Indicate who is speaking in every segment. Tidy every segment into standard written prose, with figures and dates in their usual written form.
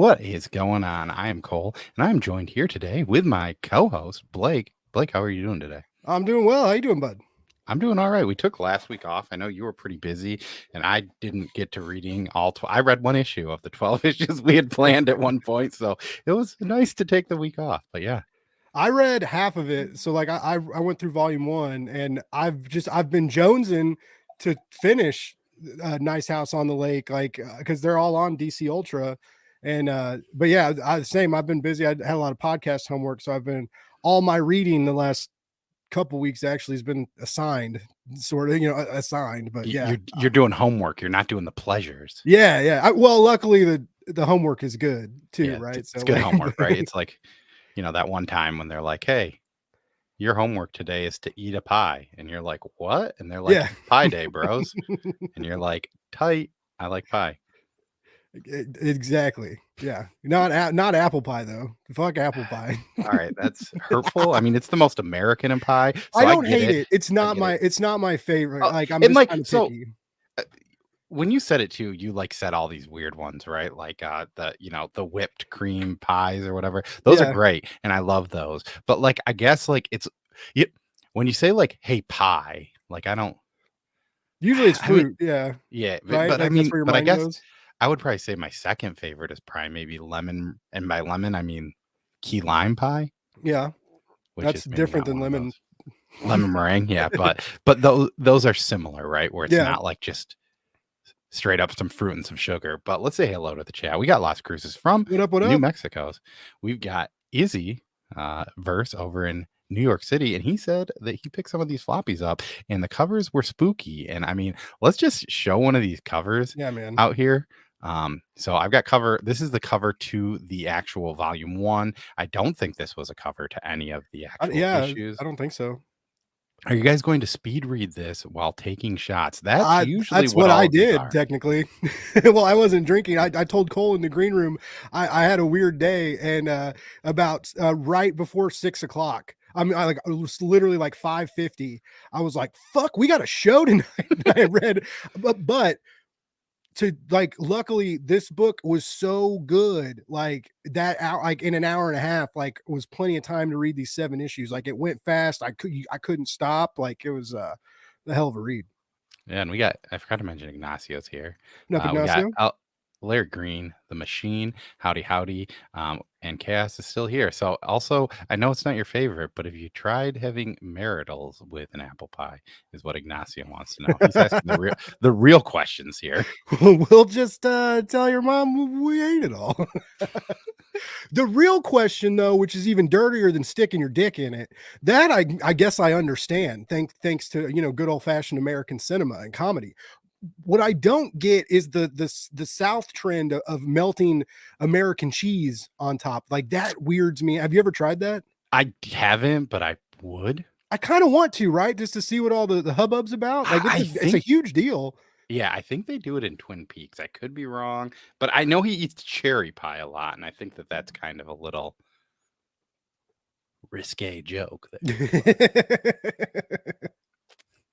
Speaker 1: What is going on? I am Cole, and I'm joined here today with my co-host Blake. Blake, how are you doing today?
Speaker 2: I'm doing well. How you doing, bud?
Speaker 1: I'm doing all right. We took last week off. I know you were pretty busy, and I didn't get to reading all. I read one issue of the 12 issues we had planned at one point, so it was nice to take the week off. But yeah,
Speaker 2: I read half of it, so like I went through volume 1, and I've been jonesing to finish Nice House on the Lake, like because they're all on DC Ultra, and but yeah, same. I've been busy. I had a lot of podcast homework, so I've been all my reading the last couple weeks actually has been assigned, sort of, assigned. But yeah,
Speaker 1: you're doing homework. You're not doing the pleasures.
Speaker 2: yeah. Well, luckily the homework is good too,
Speaker 1: Yeah,
Speaker 2: right?
Speaker 1: it's good homework, right? It's like that one time when they're like, "Hey, your homework today is to eat a pie," and you're like, "What?" And they're like,
Speaker 2: Yeah.
Speaker 1: "Pie day, bros," and you're like, "Tight. I like pie."
Speaker 2: Exactly. Yeah. Not apple pie though. Fuck apple pie.
Speaker 1: All right, that's hurtful. I mean, it's the most American in pie,
Speaker 2: I
Speaker 1: so I
Speaker 2: don't
Speaker 1: get
Speaker 2: hate
Speaker 1: it.
Speaker 2: it. It's
Speaker 1: I
Speaker 2: not
Speaker 1: get it.
Speaker 2: my favorite.
Speaker 1: Oh,
Speaker 2: Like I'm
Speaker 1: and
Speaker 2: just
Speaker 1: like
Speaker 2: kind of
Speaker 1: so
Speaker 2: picky.
Speaker 1: uh, when you said it too, you like said all these weird ones, right? Like the whipped cream pies or whatever. Those are
Speaker 2: Yeah.
Speaker 1: great, and I love those. But like I guess like you, when you say like hey pie, like I don't
Speaker 2: Usually it's
Speaker 1: I mean
Speaker 2: fruit. Yeah.
Speaker 1: yeah,
Speaker 2: Right.
Speaker 1: but I
Speaker 2: Like that's
Speaker 1: mean,
Speaker 2: where your
Speaker 1: but I
Speaker 2: mind
Speaker 1: guess
Speaker 2: goes.
Speaker 1: I would probably say my second favorite is probably maybe lemon, and by lemon I mean key lime pie,
Speaker 2: Yeah.
Speaker 1: which
Speaker 2: That's
Speaker 1: is maybe
Speaker 2: different
Speaker 1: not
Speaker 2: than
Speaker 1: one of
Speaker 2: lemon.
Speaker 1: those. Lemon meringue, yeah, but those are similar, right? Where it's
Speaker 2: Yeah.
Speaker 1: not like just straight up some fruit and some sugar. But let's say hello to the chat. We got Las Cruces from
Speaker 2: What up? What
Speaker 1: New
Speaker 2: up?
Speaker 1: Mexico's. We've got Izzy Verse over in New York City, and he said that he picked some of these floppies up, and the covers were spooky. And I mean, let's just show one of these covers
Speaker 2: Yeah, man.
Speaker 1: out here. So I've got cover. This is the cover to the actual volume 1. I don't think this was a cover to any of the actual
Speaker 2: Yeah,
Speaker 1: issues.
Speaker 2: I don't think so.
Speaker 1: Are you guys going to speed read this while taking shots? That's usually
Speaker 2: That's
Speaker 1: what
Speaker 2: what
Speaker 1: all
Speaker 2: I
Speaker 1: of these
Speaker 2: did
Speaker 1: are.
Speaker 2: technically. Well, I wasn't drinking. I told Cole in the green room I had a weird day, and about right before 6 o'clock. I mean, it was literally like 5:50. I was like, "Fuck, we got a show tonight." I read, but to like, luckily, this book was so good. Like that hour, like in an hour and a half, like was plenty of time to read these 7 issues. Like it went fast. I couldn't stop. Like it was a hell of a read.
Speaker 1: Yeah, and I forgot to mention Ignacio's here.
Speaker 2: Up
Speaker 1: We got
Speaker 2: Ignacio.
Speaker 1: Laird Green, the Machine, Howdy Howdy, and Chaos is still here. So also, I know it's not your favorite, but have you tried having maritals with an apple pie? Is what Ignacio wants to know. He's asking the real questions here.
Speaker 2: We'll just tell your mom we ate it all. The real question, though, which is even dirtier than sticking your dick in it, that I guess I understand. Thanks to good old fashioned American cinema and comedy. What I don't get is the South trend of melting American cheese on top. Like that weirds me. Have you ever tried that?
Speaker 1: I haven't, but I would.
Speaker 2: I kind of want to, right? Just to see what all the hubbub's about. Like
Speaker 1: I
Speaker 2: it's a
Speaker 1: think
Speaker 2: huge deal.
Speaker 1: Yeah, I think they do it in Twin Peaks. I could be wrong, but I know he eats cherry pie a lot, and I think that that's kind of a little risque joke there.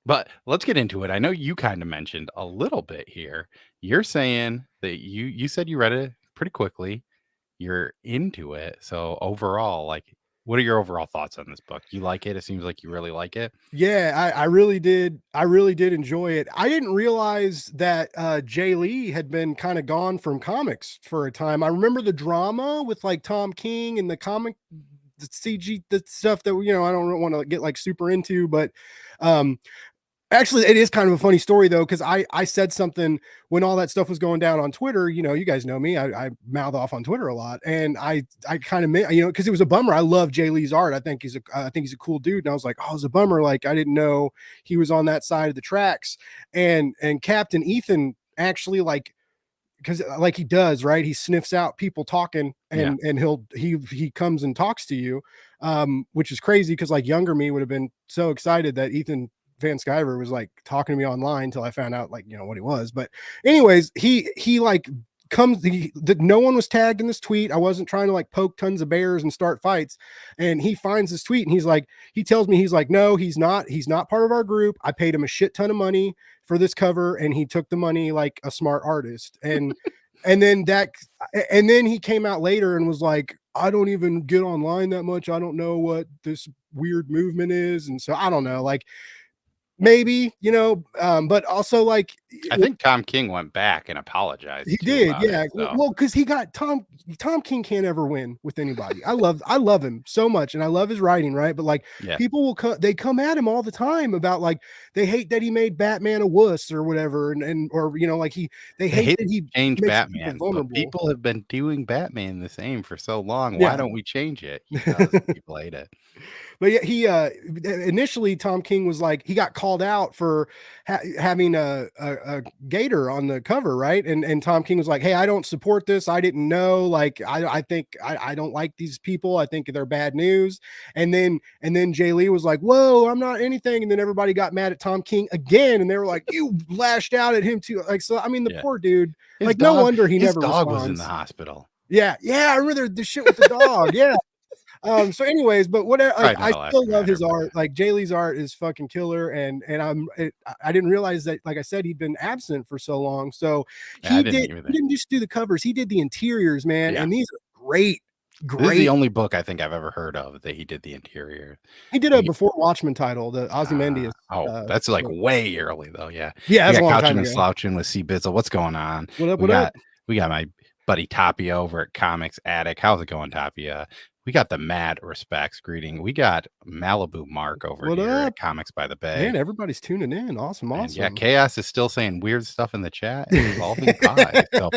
Speaker 1: But let's get into it. I know you kind of mentioned a little bit here. You're saying that you said you read it pretty quickly. You're into it. So overall, like, what are your overall thoughts on this book? You like it? It seems like you really like it.
Speaker 2: Yeah, I really did. I really did enjoy it. I didn't realize that Jay Lee had been kind of gone from comics for a time. I remember the drama with like Tom King and the comic, the CG, the stuff that I don't want to get like super into, but um, actually, it is kind of a funny story though, because I said something when all that stuff was going down on Twitter. You guys know me. I mouth off on Twitter a lot, and I kind of because it was a bummer. I love Jay Lee's art. I think he's a cool dude, and I was like, oh, it's a bummer. Like I didn't know he was on that side of the tracks, and Captain Ethan actually like because like he does right, he sniffs out people talking,
Speaker 1: Yeah.
Speaker 2: and he comes and talks to you, which is crazy because like younger me would have been so excited that Ethan Van Sciver was like talking to me online until I found out like what he was. But anyways, he like no one was tagged in this tweet. I wasn't trying to like poke tons of bears and start fights. And he finds this tweet and he tells me, he's like, no, he's not part of our group. I paid him a shit ton of money for this cover, and he took the money like a smart artist. And and then and then he came out later and was like, I don't even get online that much. I don't know what this weird movement is. And so I don't know, like maybe, but also like
Speaker 1: I think Tom King went back and
Speaker 2: he
Speaker 1: apologized too
Speaker 2: did,
Speaker 1: about it.
Speaker 2: yeah.
Speaker 1: So
Speaker 2: Well, because he got Tom King can't ever win with anybody. I love him so much, and I love his writing, right? But like
Speaker 1: yeah,
Speaker 2: people will they come at him all the time about like they hate that he made Batman a wuss or whatever, and or like they
Speaker 1: they
Speaker 2: hate
Speaker 1: hate
Speaker 2: that he
Speaker 1: to change
Speaker 2: makes people
Speaker 1: Batman, but
Speaker 2: vulnerable.
Speaker 1: people have been doing Batman the same for so long. Why
Speaker 2: Yeah.
Speaker 1: don't we change it? He does. People hate it.
Speaker 2: But yeah, he initially Tom King was like he got called out for having a gator on the cover, right? And Tom King was like, "Hey, I don't support this. I didn't know. Like, I think I don't like these people. I think they're bad news." And then Jay Lee was like, "Whoa, I'm not anything." And then everybody got mad at Tom King again, and they were like, "You lashed out at him too." Like, so I mean, the
Speaker 1: Yeah,
Speaker 2: poor dude.
Speaker 1: his
Speaker 2: Like, no
Speaker 1: dog,
Speaker 2: wonder he
Speaker 1: his
Speaker 2: never
Speaker 1: dog was in the
Speaker 2: responds.
Speaker 1: hospital.
Speaker 2: Yeah, yeah, I remember the shit with the dog. Yeah. So anyways, but whatever, like
Speaker 1: Probably
Speaker 2: I
Speaker 1: not a
Speaker 2: still
Speaker 1: lasting
Speaker 2: love
Speaker 1: matter,
Speaker 2: his
Speaker 1: but
Speaker 2: art. Like Jay Lee's art is fucking killer, and I didn't realize that, like I said, he'd been absent for so long. So
Speaker 1: yeah, I
Speaker 2: he
Speaker 1: didn't
Speaker 2: did
Speaker 1: even
Speaker 2: he
Speaker 1: think.
Speaker 2: didn't just do the covers, he did the interiors, man,
Speaker 1: Yeah,
Speaker 2: and these are great,
Speaker 1: this is the
Speaker 2: great.
Speaker 1: only book I think I've ever heard of that he did the interior.
Speaker 2: He did a
Speaker 1: He
Speaker 2: Before Watchmen title, the Ozymandias
Speaker 1: oh, that's like
Speaker 2: book.
Speaker 1: way early though. Yeah,
Speaker 2: Yeah,
Speaker 1: we
Speaker 2: that's a
Speaker 1: got
Speaker 2: long
Speaker 1: Couching
Speaker 2: time
Speaker 1: and
Speaker 2: ago.
Speaker 1: Slouching with C Bizzle. What's going on?
Speaker 2: What up?
Speaker 1: We
Speaker 2: What up?
Speaker 1: got we got my buddy Tapia over at Comics Attic. How's it going, Tapia? We got the Mad Respects greeting. We got Malibu Mark over
Speaker 2: What
Speaker 1: here
Speaker 2: up?
Speaker 1: at Comics by the Bay.
Speaker 2: Man, everybody's tuning in. Awesome,
Speaker 1: And yeah,
Speaker 2: awesome.
Speaker 1: Chaos is still saying weird stuff in the chat and evolving pie. So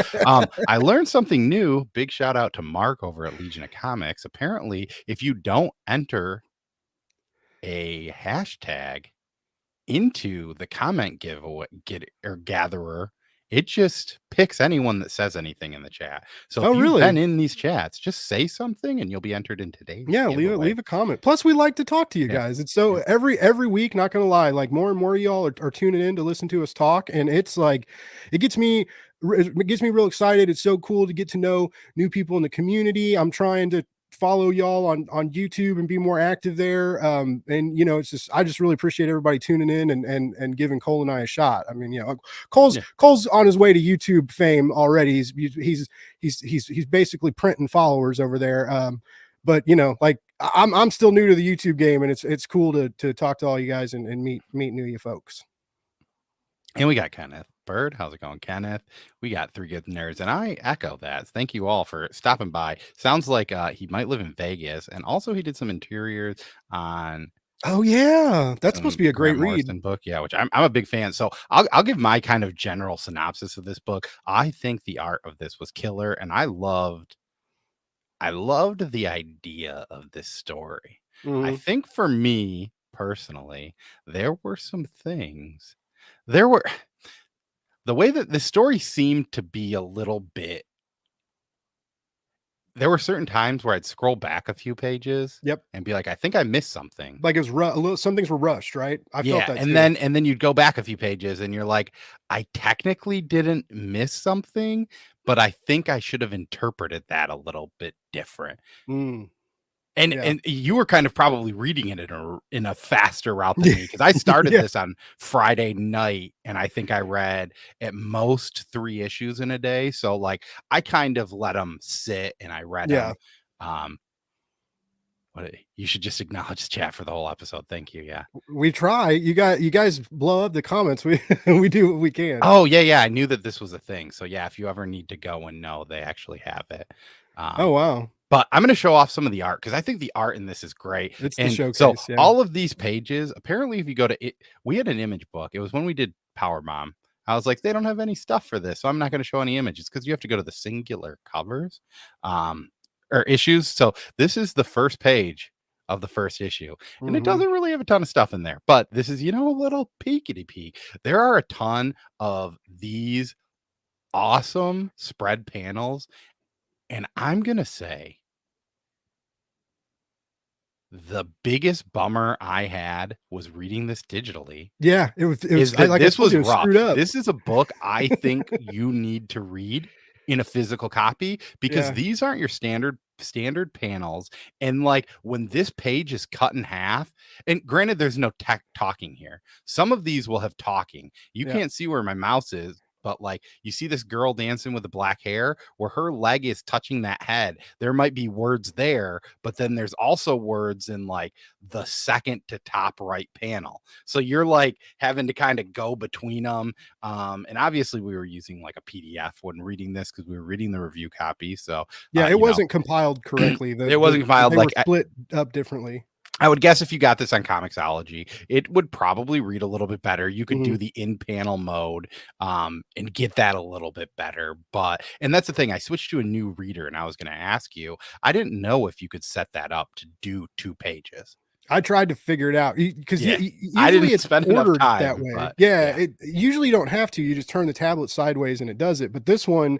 Speaker 1: I learned something new. Big shout out to Mark over at Legion of Comics. Apparently, if you don't enter a hashtag into the comment giveaway gatherer, it just picks anyone that says anything in the chat. So
Speaker 2: Oh,
Speaker 1: if you've
Speaker 2: really?
Speaker 1: been in these chats, just say something and you'll be entered in today's
Speaker 2: Yeah,
Speaker 1: giveaway.
Speaker 2: leave a comment. Plus, we like to talk to you
Speaker 1: Yeah.
Speaker 2: guys. It's so every week, not gonna lie, like more and more of y'all are tuning in to listen to us talk, and it's like it gets me real excited. It's so cool to get to know new people in the community. I'm trying to follow y'all on YouTube and be more active there. And it's just I just really appreciate everybody tuning in and giving Cole and I a shot. I mean,
Speaker 1: Yeah.
Speaker 2: Cole's on his way to YouTube fame already. He's basically printing followers over there. But like I'm still new to the YouTube game, and it's cool to talk to all you guys and meet new you folks.
Speaker 1: And we got Kenneth Bird. How's it going, Kenneth? We got Three Good Nerds, and I echo that. Thank you all for stopping by. Sounds like he might live in Vegas, and also he did some interiors on
Speaker 2: Oh yeah, that's supposed
Speaker 1: some
Speaker 2: to be a great
Speaker 1: Grant
Speaker 2: read.
Speaker 1: Morrison book. Yeah, which I'm a big fan. So I'll give my kind of general synopsis of this book. I think the art of this was killer, and I loved the idea of this story. I
Speaker 2: Mhm.
Speaker 1: think for me personally, there were some things. There were the way that the story seemed to be a little bit. There were certain times where I'd scroll back a few pages
Speaker 2: Yep.
Speaker 1: and be like, I think I missed something.
Speaker 2: Like it was a little. Some things were rushed, right? I felt
Speaker 1: Yeah,
Speaker 2: that
Speaker 1: and
Speaker 2: too.
Speaker 1: then you'd go back a few pages and you're like, I technically didn't miss something, but I think I should have interpreted that a little bit different.
Speaker 2: Mm,
Speaker 1: And
Speaker 2: yeah.
Speaker 1: you were kind of probably reading it in a faster route than me because I started
Speaker 2: Yeah.
Speaker 1: this on Friday night and I think I read at most 3 issues in a day. So like I kind of let them sit and I read
Speaker 2: Yeah.
Speaker 1: them. You should just acknowledge the chat for the whole episode. Thank you. Yeah.
Speaker 2: We try. You guys blow up the comments. We do what we can.
Speaker 1: Oh yeah. I knew that this was a thing. So yeah, if you ever need to go and know, they actually have it.
Speaker 2: Oh wow.
Speaker 1: But I'm going to show off some of the art because I think the art in this is great.
Speaker 2: It's the
Speaker 1: And so
Speaker 2: showcase. Yeah.
Speaker 1: all of these pages, apparently, if you go to it, we had an image book. It was when we did Power Bomb. I was like, they don't have any stuff for this, so I'm not going to show any images because you have to go to the singular covers or issues. So this is the first page of the first issue, and it
Speaker 2: Mhm.
Speaker 1: doesn't really have a ton of stuff in there. But this is, a little peekity peek. There are a ton of these awesome spread panels, and I'm going to say the biggest bummer I had was reading this digitally
Speaker 2: Yeah. It was.
Speaker 1: is that
Speaker 2: Like I
Speaker 1: this
Speaker 2: told
Speaker 1: was
Speaker 2: you, it was
Speaker 1: rough.
Speaker 2: screwed up.
Speaker 1: This is a book I think you need to read in a physical copy because
Speaker 2: Yeah.
Speaker 1: these aren't your standard panels. And like when this page is cut in half, and granted, there's no tech talking here. Some of these will have talking. You
Speaker 2: Yeah.
Speaker 1: can't see where my mouse is but like you see this girl dancing with the black hair where her leg is touching that head. There might be words there, but then there's also words in like the second to top right panel. So you're like having to kind of go between them. And obviously we were using like a PDF when reading this because we were reading the review copy. So
Speaker 2: Yeah, it wasn't compiled correctly.
Speaker 1: it wasn't compiled
Speaker 2: they
Speaker 1: like
Speaker 2: were split up differently.
Speaker 1: I would guess if you got this on Comixology, it would probably read a little bit better. You could
Speaker 2: Mhm.
Speaker 1: do the in-panel mode and get that a little bit better. And that's the thing. I switched to a new reader, and I was going to ask you. I didn't know if you could set that up to do 2 pages.
Speaker 2: I tried to figure it out because
Speaker 1: Yeah, I
Speaker 2: usually
Speaker 1: didn't
Speaker 2: it's
Speaker 1: spend enough
Speaker 2: ordered that
Speaker 1: time,
Speaker 2: way.
Speaker 1: but
Speaker 2: Yeah,
Speaker 1: yeah.
Speaker 2: it usually you don't have to. You just turn the tablet sideways and it does it. But this one,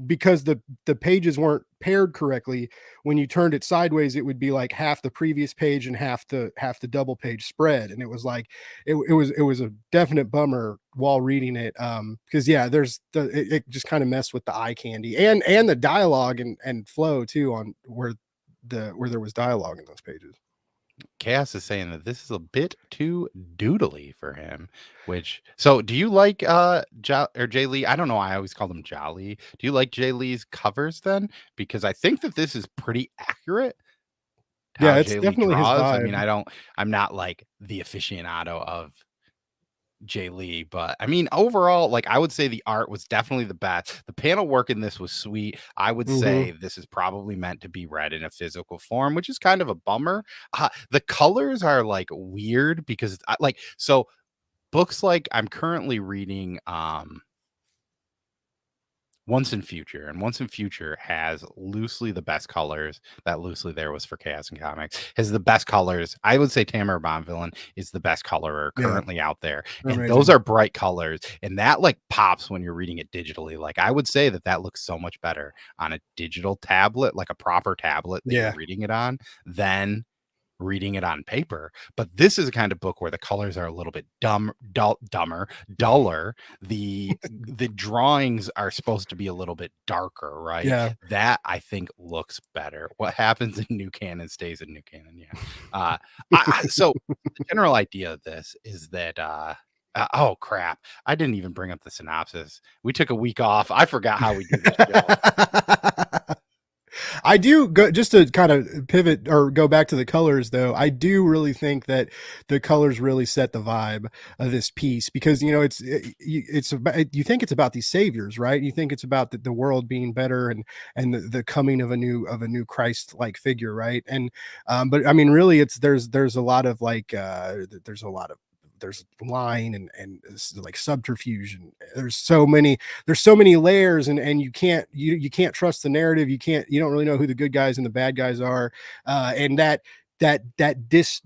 Speaker 2: because the pages weren't paired correctly, when you turned it sideways, it would be like half the previous page and half the double page spread, and it was like it was a definite bummer while reading it. Because yeah, it just kind of messed with the eye candy and the dialogue and flow too on where there was dialogue in those pages.
Speaker 1: Chaos is saying that this is a bit too doodly for him, so do you like Jay Lee? I don't know. I always call him Jolly. Do you like Jay Lee's covers then? Because I think that this is pretty accurate to
Speaker 2: Yeah,
Speaker 1: how
Speaker 2: it's
Speaker 1: Jay Lee
Speaker 2: definitely his
Speaker 1: draws. I mean,
Speaker 2: vibe.
Speaker 1: I'm not like the aficionado of Jay Lee, but I mean, overall, like I would say the art was definitely the best. The panel work in this was sweet. I would
Speaker 2: Mhm.
Speaker 1: say this is probably meant to be read in a physical form, which is kind of a bummer. The colors are like weird because so books like I'm currently reading Once in Future, and Once in Future has loosely the best colors. That loosely there was for Chaos and Comics. Has the best colors. I would say Tamara Bonvillain is the best colorer
Speaker 2: Yeah,
Speaker 1: currently out there.
Speaker 2: they're
Speaker 1: And those
Speaker 2: amazing.
Speaker 1: are bright colors. And that like pops when you're reading it digitally. Like I would say that that looks so much better on a digital tablet, like a proper tablet that you're
Speaker 2: Yeah.
Speaker 1: reading it on, than reading it on paper. But this is a kind of book where the colors are a little bit dumber, duller. The drawings are supposed to be a little bit darker, right?
Speaker 2: Yeah.
Speaker 1: That I think looks better. What happens in new canon stays in new canon. Yeah. So the general idea of this is that oh crap, I didn't even bring up the synopsis. We took a week off. I forgot how we do this show.
Speaker 2: I do go just to kind of pivot or go back to the colors though. I do really think that the colors really set the vibe of this piece because you know it's about, you think it's about these saviors, right? You think it's about the world being better and the coming of a new Christ like figure, right? And but I mean really it's there's a lot of like there's a lot of there's line and like subterfuge and there's so many layers and you can't trust the narrative. You don't really know who the good guys and the bad guys are. And that dis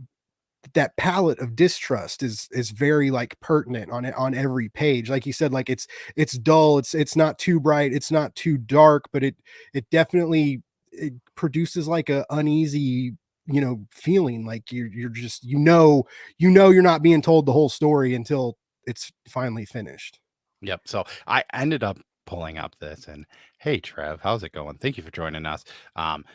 Speaker 2: that palette of distrust is very like pertinent on every page. Like you said, like it's dull, it's not too bright, it's not too dark, but it definitely it produces like a uneasy feeling like you're just you're not being told the whole story until it's finally finished.
Speaker 1: Yep. So I ended up pulling up this and hey Trev, how's it going? Thank you for joining us.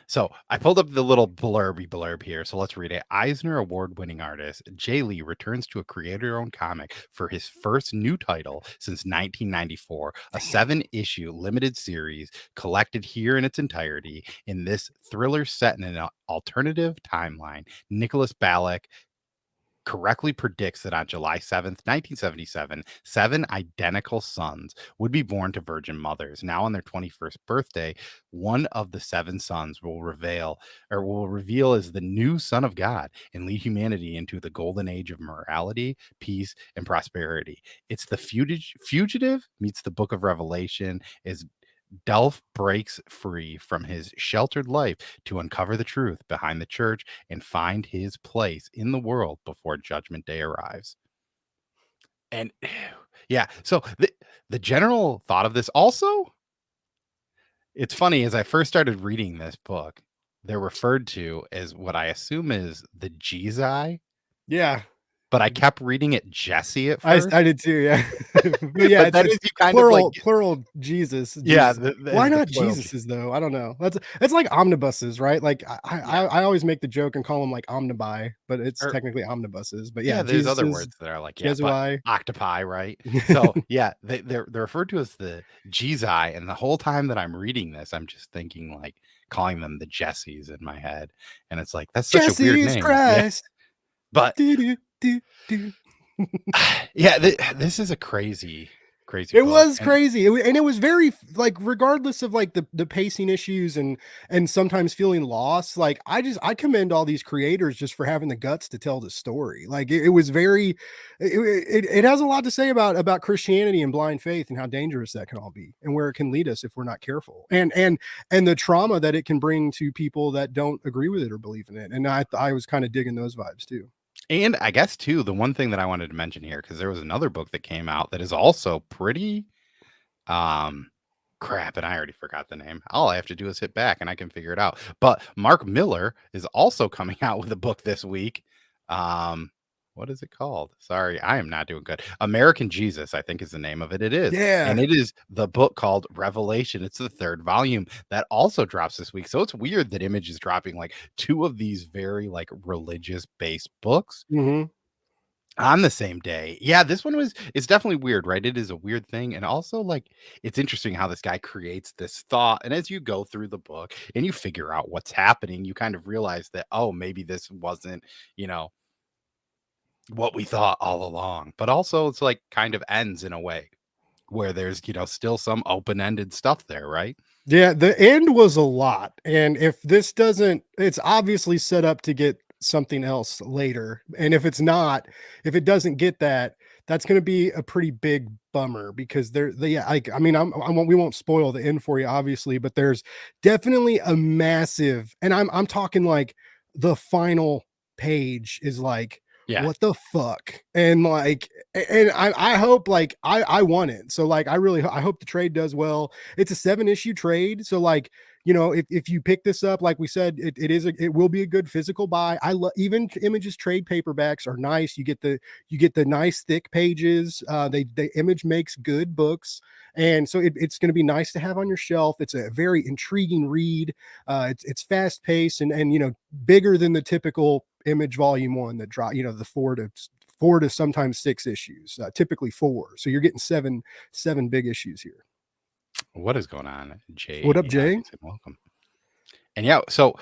Speaker 1: So I pulled up the little blurb here. So let's read it. Eisner Award-winning artist Jay Lee returns to a creator-owned comic for his first new title since 1994, a 7-issue limited series collected here in its entirety. In this thriller set in an alternative timeline, Nicholas Balak correctly predicts that on July 7th, 1977, 7 identical sons would be born to virgin mothers. Now on their 21st birthday, one of the 7 sons will reveal as the new son of God and lead humanity into the golden age of morality, peace, and prosperity. It's the fugitive meets the book of Revelation as Delph breaks free from his sheltered life to uncover the truth behind the church and find his place in the world before Judgment Day arrives. And yeah, so the general thought of this also, it's funny, as I first started reading this book, they're referred to as what I assume is the Jizai,
Speaker 2: Yeah.
Speaker 1: but I kept reading it Jesse at
Speaker 2: I
Speaker 1: first.
Speaker 2: did too, yeah. But yeah,
Speaker 1: But then
Speaker 2: it's
Speaker 1: as you kind of like
Speaker 2: plural Jesus,
Speaker 1: yeah,
Speaker 2: Jesus. Why
Speaker 1: as the
Speaker 2: not
Speaker 1: plural
Speaker 2: Jesuses though? I don't know. That's it's like omnibuses, right? Like
Speaker 1: yeah.
Speaker 2: I always make the joke and call them like omnibi, but it's
Speaker 1: Or
Speaker 2: technically omnibuses. But yeah,
Speaker 1: yeah, there's other
Speaker 2: Jesus's,
Speaker 1: words that are like, yeah, but
Speaker 2: Jesui.
Speaker 1: octopi, right? So yeah, they're referred to as the Jezi, and the whole time that I'm reading this, I'm just thinking like calling them the Jessies in my head. And it's like, that's such a weird
Speaker 2: Jesse is
Speaker 1: name. Yeah.
Speaker 2: Christ.
Speaker 1: But
Speaker 2: Do, do, do, do.
Speaker 1: yeah, this is a crazy, crazy
Speaker 2: It
Speaker 1: book.
Speaker 2: was
Speaker 1: And
Speaker 2: crazy, and it was very like, regardless of, like, the pacing issues and sometimes feeling lost, like, I commend all these creators just for having the guts to tell the story. Like, it was very it has a lot to say about Christianity and blind faith and how dangerous that can all be, and where it can lead us if we're not careful, and the trauma that it can bring to people that don't agree with it or believe in it, and I was kinda digging those vibes too.
Speaker 1: and I guess too, the one thing that I wanted to mention here, because there was another book that came out that is also pretty um crap, and I already forgot the name. All I have to do is hit back and I can figure it out. But Mark Miller is also coming out with a book this week. Um, what is it called? Sorry, I am not doing good. American Jesus, I think is the name of it. It is. And
Speaker 2: Yeah.
Speaker 1: it is the book called Revelation. It's the third volume that also drops this week. So it's weird that Image is dropping like two of these very like religious based books
Speaker 2: Mhm.
Speaker 1: on the same day. Yeah, this one was it's definitely weird, right? It is a weird thing. And also, like, it's interesting how this guy creates this thought. And as you go through the book and you figure out what's happening, you kind of realize that, oh, maybe this wasn't, you know, what we thought all along. But also it's like kind of ends in a way where there's, still some open-ended stuff there, right?
Speaker 2: Yeah, the end was a lot, and if this doesn't it's obviously set up to get something else later, and if it doesn't get that, that's gonna be a pretty big bummer because yeah, like, I mean, we won't spoil the end for you, obviously, but there's definitely a massive, and I'm talking like the final page is like,
Speaker 1: Yeah.
Speaker 2: what the fuck? And like, and I hope, like, I want it. So like, I hope the trade does well. It's a 7-issue trade. So like, if you pick this up, like we said, it will be a good physical buy. I love, even Images trade paperbacks are nice. You get the nice thick pages. The Image makes good books, and so it's going to be nice to have on your shelf. It's a very intriguing read. It's fast paced, and bigger than the typical Image volume one that drop, the 4 to sometimes 6 issues, typically 4. So you're getting seven big issues here.
Speaker 1: What is going on,
Speaker 2: What
Speaker 1: Jay?
Speaker 2: up, Jay?
Speaker 1: Thanks and welcome. And yeah, so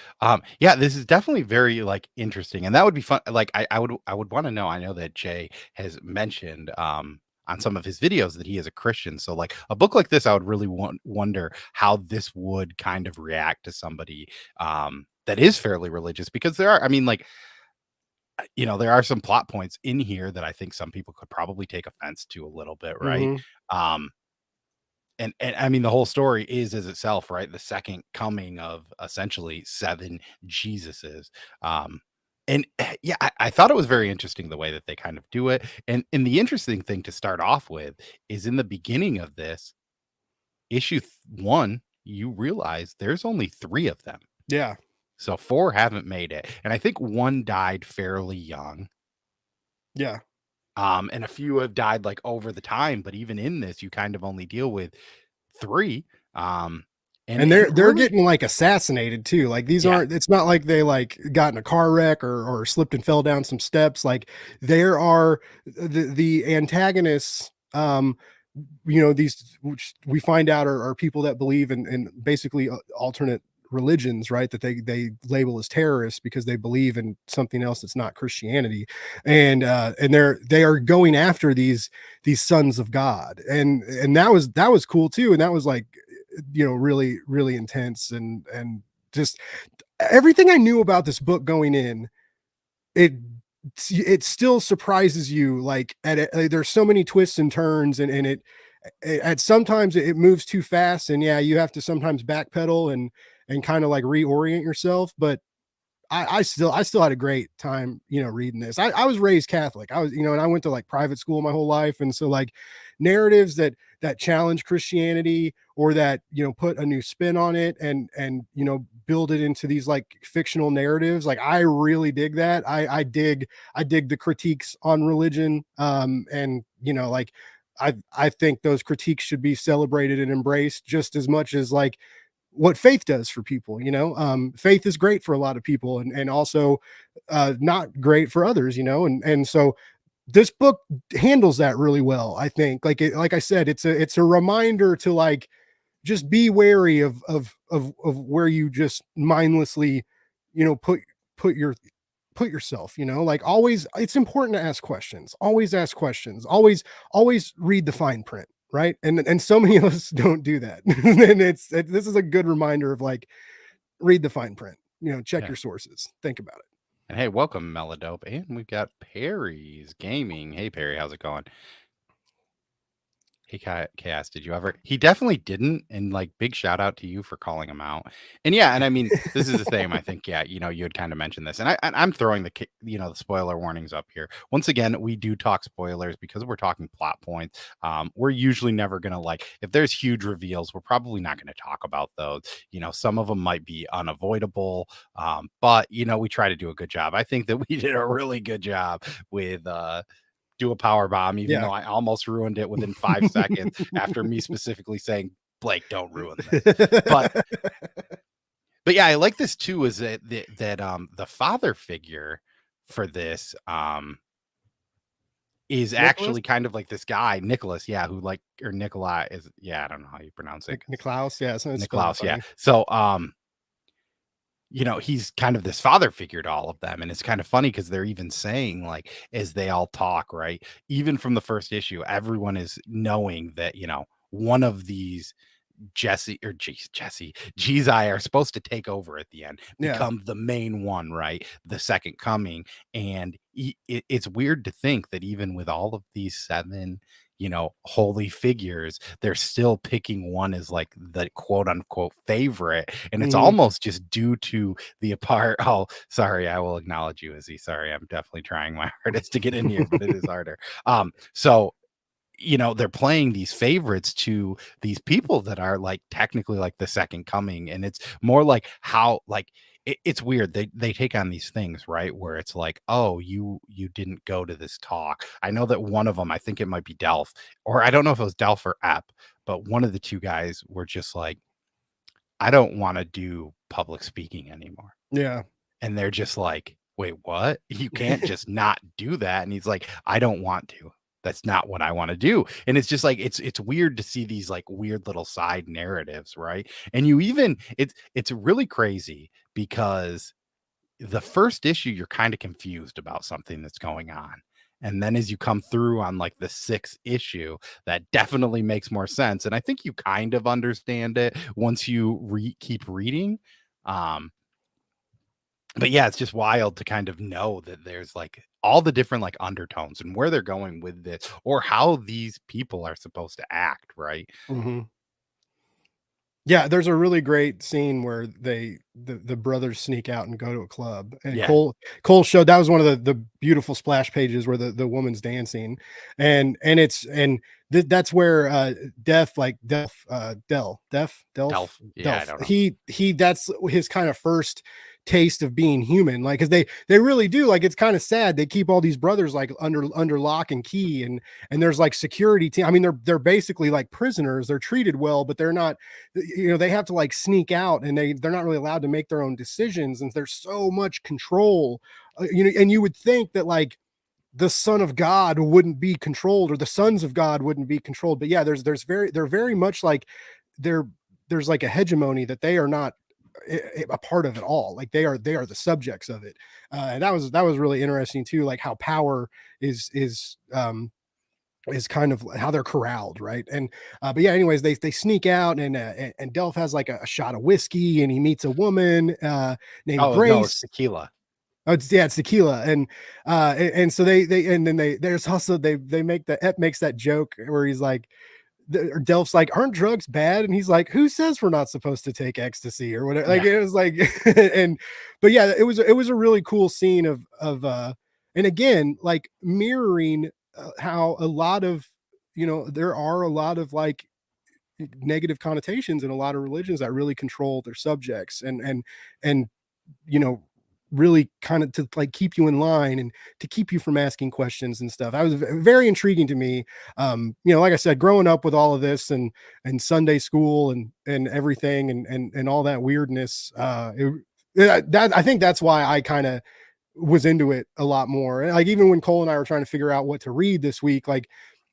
Speaker 1: yeah, this is definitely very like interesting. And that would be fun. Like I would want to know. I know that Jay has mentioned on some of his videos that he is a Christian. So like a book like this, I would really wonder how this would kind of react to somebody that is fairly religious, because there are, I mean, like, there are some plot points in here that I think some people could probably take offense to a little bit, right?
Speaker 2: Mhm.
Speaker 1: Um, and I mean, the whole story is as itself, right? The second coming of essentially 7 Jesuses. Um, and yeah, I thought it was very interesting the way that they kind of do it. And the interesting thing to start off with is in the beginning of this issue 1, you realize there's only 3 of them.
Speaker 2: Yeah.
Speaker 1: So 4 haven't made it. And I think 1 died fairly young.
Speaker 2: Yeah.
Speaker 1: And a few have died like over the time, but even in this, you kind of only deal with 3. Um, and
Speaker 2: And
Speaker 1: and
Speaker 2: they're
Speaker 1: really,
Speaker 2: getting, like, assassinated too. Like, these
Speaker 1: yeah,
Speaker 2: aren't it's not like they, like, got in a car wreck or slipped and fell down some steps. Like, there are the antagonists, these, which we find out are people that believe in basically alternate religions, right? That they label as terrorists because they believe in something else that's not Christianity, and they are going after these sons of God, and that was cool too, and that was like, really really intense, and just everything I knew about this book going in, it it still surprises you, like, there's so many twists and turns, and at sometimes it moves too fast, and yeah, you have to sometimes backpedal and kind of like reorient yourself. But I still had a great time, reading this. I was raised Catholic. I was, and I went to like private school my whole life, and so like narratives that challenge Christianity or that, you know, put a new spin on it and you know, build it into these like fictional narratives. Like I really dig that. I dig the critiques on religion. And you know, like I think those critiques should be celebrated and embraced just as much as like what faith does for people. You know, faith is great for a lot of people, and also not great for others. You know, and so this book handles that really well. I think, like I said, it's a reminder to like just be wary of where you just mindlessly, you know, put your put yourself, you know, like always it's important to ask questions, always ask questions, always read the fine print, right? And so many of us don't do that. And this is a good reminder of like, read the fine print, you know, check
Speaker 1: Yeah.
Speaker 2: your sources, think about it.
Speaker 1: And hey, welcome, Melodope. And we've got Perry's Gaming. Hey, Perry, how's it going? Hey, Chaos, did you ever? He definitely didn't. And like, big shout out to you for calling him out. And yeah, and I mean, this is the same. I think, yeah, you know, you had kind of mentioned this, and I'm throwing you know, the spoiler warnings up here. Once again, we do talk spoilers because we're talking plot points. We're usually never gonna like if there's huge reveals, we're probably not gonna talk about those. You know, some of them might be unavoidable, but you know, we try to do a good job. I think that we did a really good job with do a power bomb, even
Speaker 2: Yeah.
Speaker 1: though I almost ruined it within 5 seconds after me specifically saying, Blake, don't ruin this. But yeah, I like this too, is that the father figure for this is
Speaker 2: Nicholas.
Speaker 1: actually kind of like this guy, Nicholas, yeah, who like or Nikolai is I don't know how you pronounce it.
Speaker 2: Niklaus, yeah, so it's spelled
Speaker 1: Niklaus, yeah.
Speaker 2: funny.
Speaker 1: So you know, he's kind of this father figure to all of them. And it's kind of funny because they're even saying, like, as they all talk, right? Even from the first issue, everyone is knowing that, you know, one of these Jesse, Jizai are supposed to take over at the end,
Speaker 2: Yeah.
Speaker 1: become the main one, right? The second coming. And it's weird to think that even with all of these seven, you know, holy figures, they're still picking one as like the quote unquote favorite. And it's
Speaker 2: Mhm.
Speaker 1: almost just due to the apart. Oh, sorry, I will acknowledge you, Izzy. Sorry, I'm definitely trying my hardest to get in here, but it is harder. So you know, they're playing these favorites to these people that are like technically like the second coming. And it's more like how like it's weird. They take on these things, right? Where it's like, oh, you didn't go to this talk. I know that one of them, I think it might be Delph, or I don't know if it was Delph or Ep, but one of the two guys were just like, I don't want to do public speaking anymore.
Speaker 2: Yeah.
Speaker 1: And they're just like, wait, what? You can't just not do that. And he's like, I don't want to. That's not what I want to do. And it's just like it's weird to see these like weird little side narratives, right? And you even it's really crazy because the first issue you're kind of confused about something that's going on. And then as you come through on like the sixth issue, that definitely makes more sense. And I think you kind of understand it once you keep reading. Um, but yeah, it's just wild to kind of know that there's like all the different like undertones and where they're going with this or how these people are supposed to act, right?
Speaker 2: Mhm. Yeah, there's a really great scene where the brothers sneak out and go to a club, and
Speaker 1: Yeah.
Speaker 2: Cole showed that was one of the beautiful splash pages where the woman's dancing, that's where
Speaker 1: Delph. Yeah, I
Speaker 2: Delph
Speaker 1: don't know.
Speaker 2: he that's his kind of first taste of being human, like because they really do, like it's kind of sad they keep all these brothers like under lock and key, and there's like security team. I mean, they're basically like prisoners, they're treated well, but they're not, you know, they have to like sneak out, and they're not really allowed to make their own decisions, and there's so much control, you know. And you would think that like the son of God wouldn't be controlled, or the sons of God wouldn't be controlled, but yeah, they're very much like they're there's like a hegemony that they are not a part of it all. Like they are the subjects of it. And that was really interesting too, like how power is kind of how they're corralled, right? And but yeah, anyways, they sneak out, and Delph has like a shot of whiskey, and he meets a woman named
Speaker 1: Oh no, it's
Speaker 2: Grace.
Speaker 1: tequila.
Speaker 2: Oh, it's tequila, and so there's also they make the Ep makes that joke where he's like, or Delph's like, aren't drugs bad? And he's like, who says we're not supposed to take ecstasy or whatever? Like
Speaker 1: Yeah.
Speaker 2: it was like, and but yeah, it was a really cool scene and again, like mirroring how a lot of, you know, there are a lot of like negative connotations in a lot of religions that really control their subjects and you know, really kind of to like keep you in line and to keep you from asking questions and stuff. I was very intriguing to me. You know, like I said, growing up with all of this and Sunday school and everything and all that weirdness. That I think that's why I kind of was into it a lot more. And like even when Cole and I were trying to figure out what to read this week, like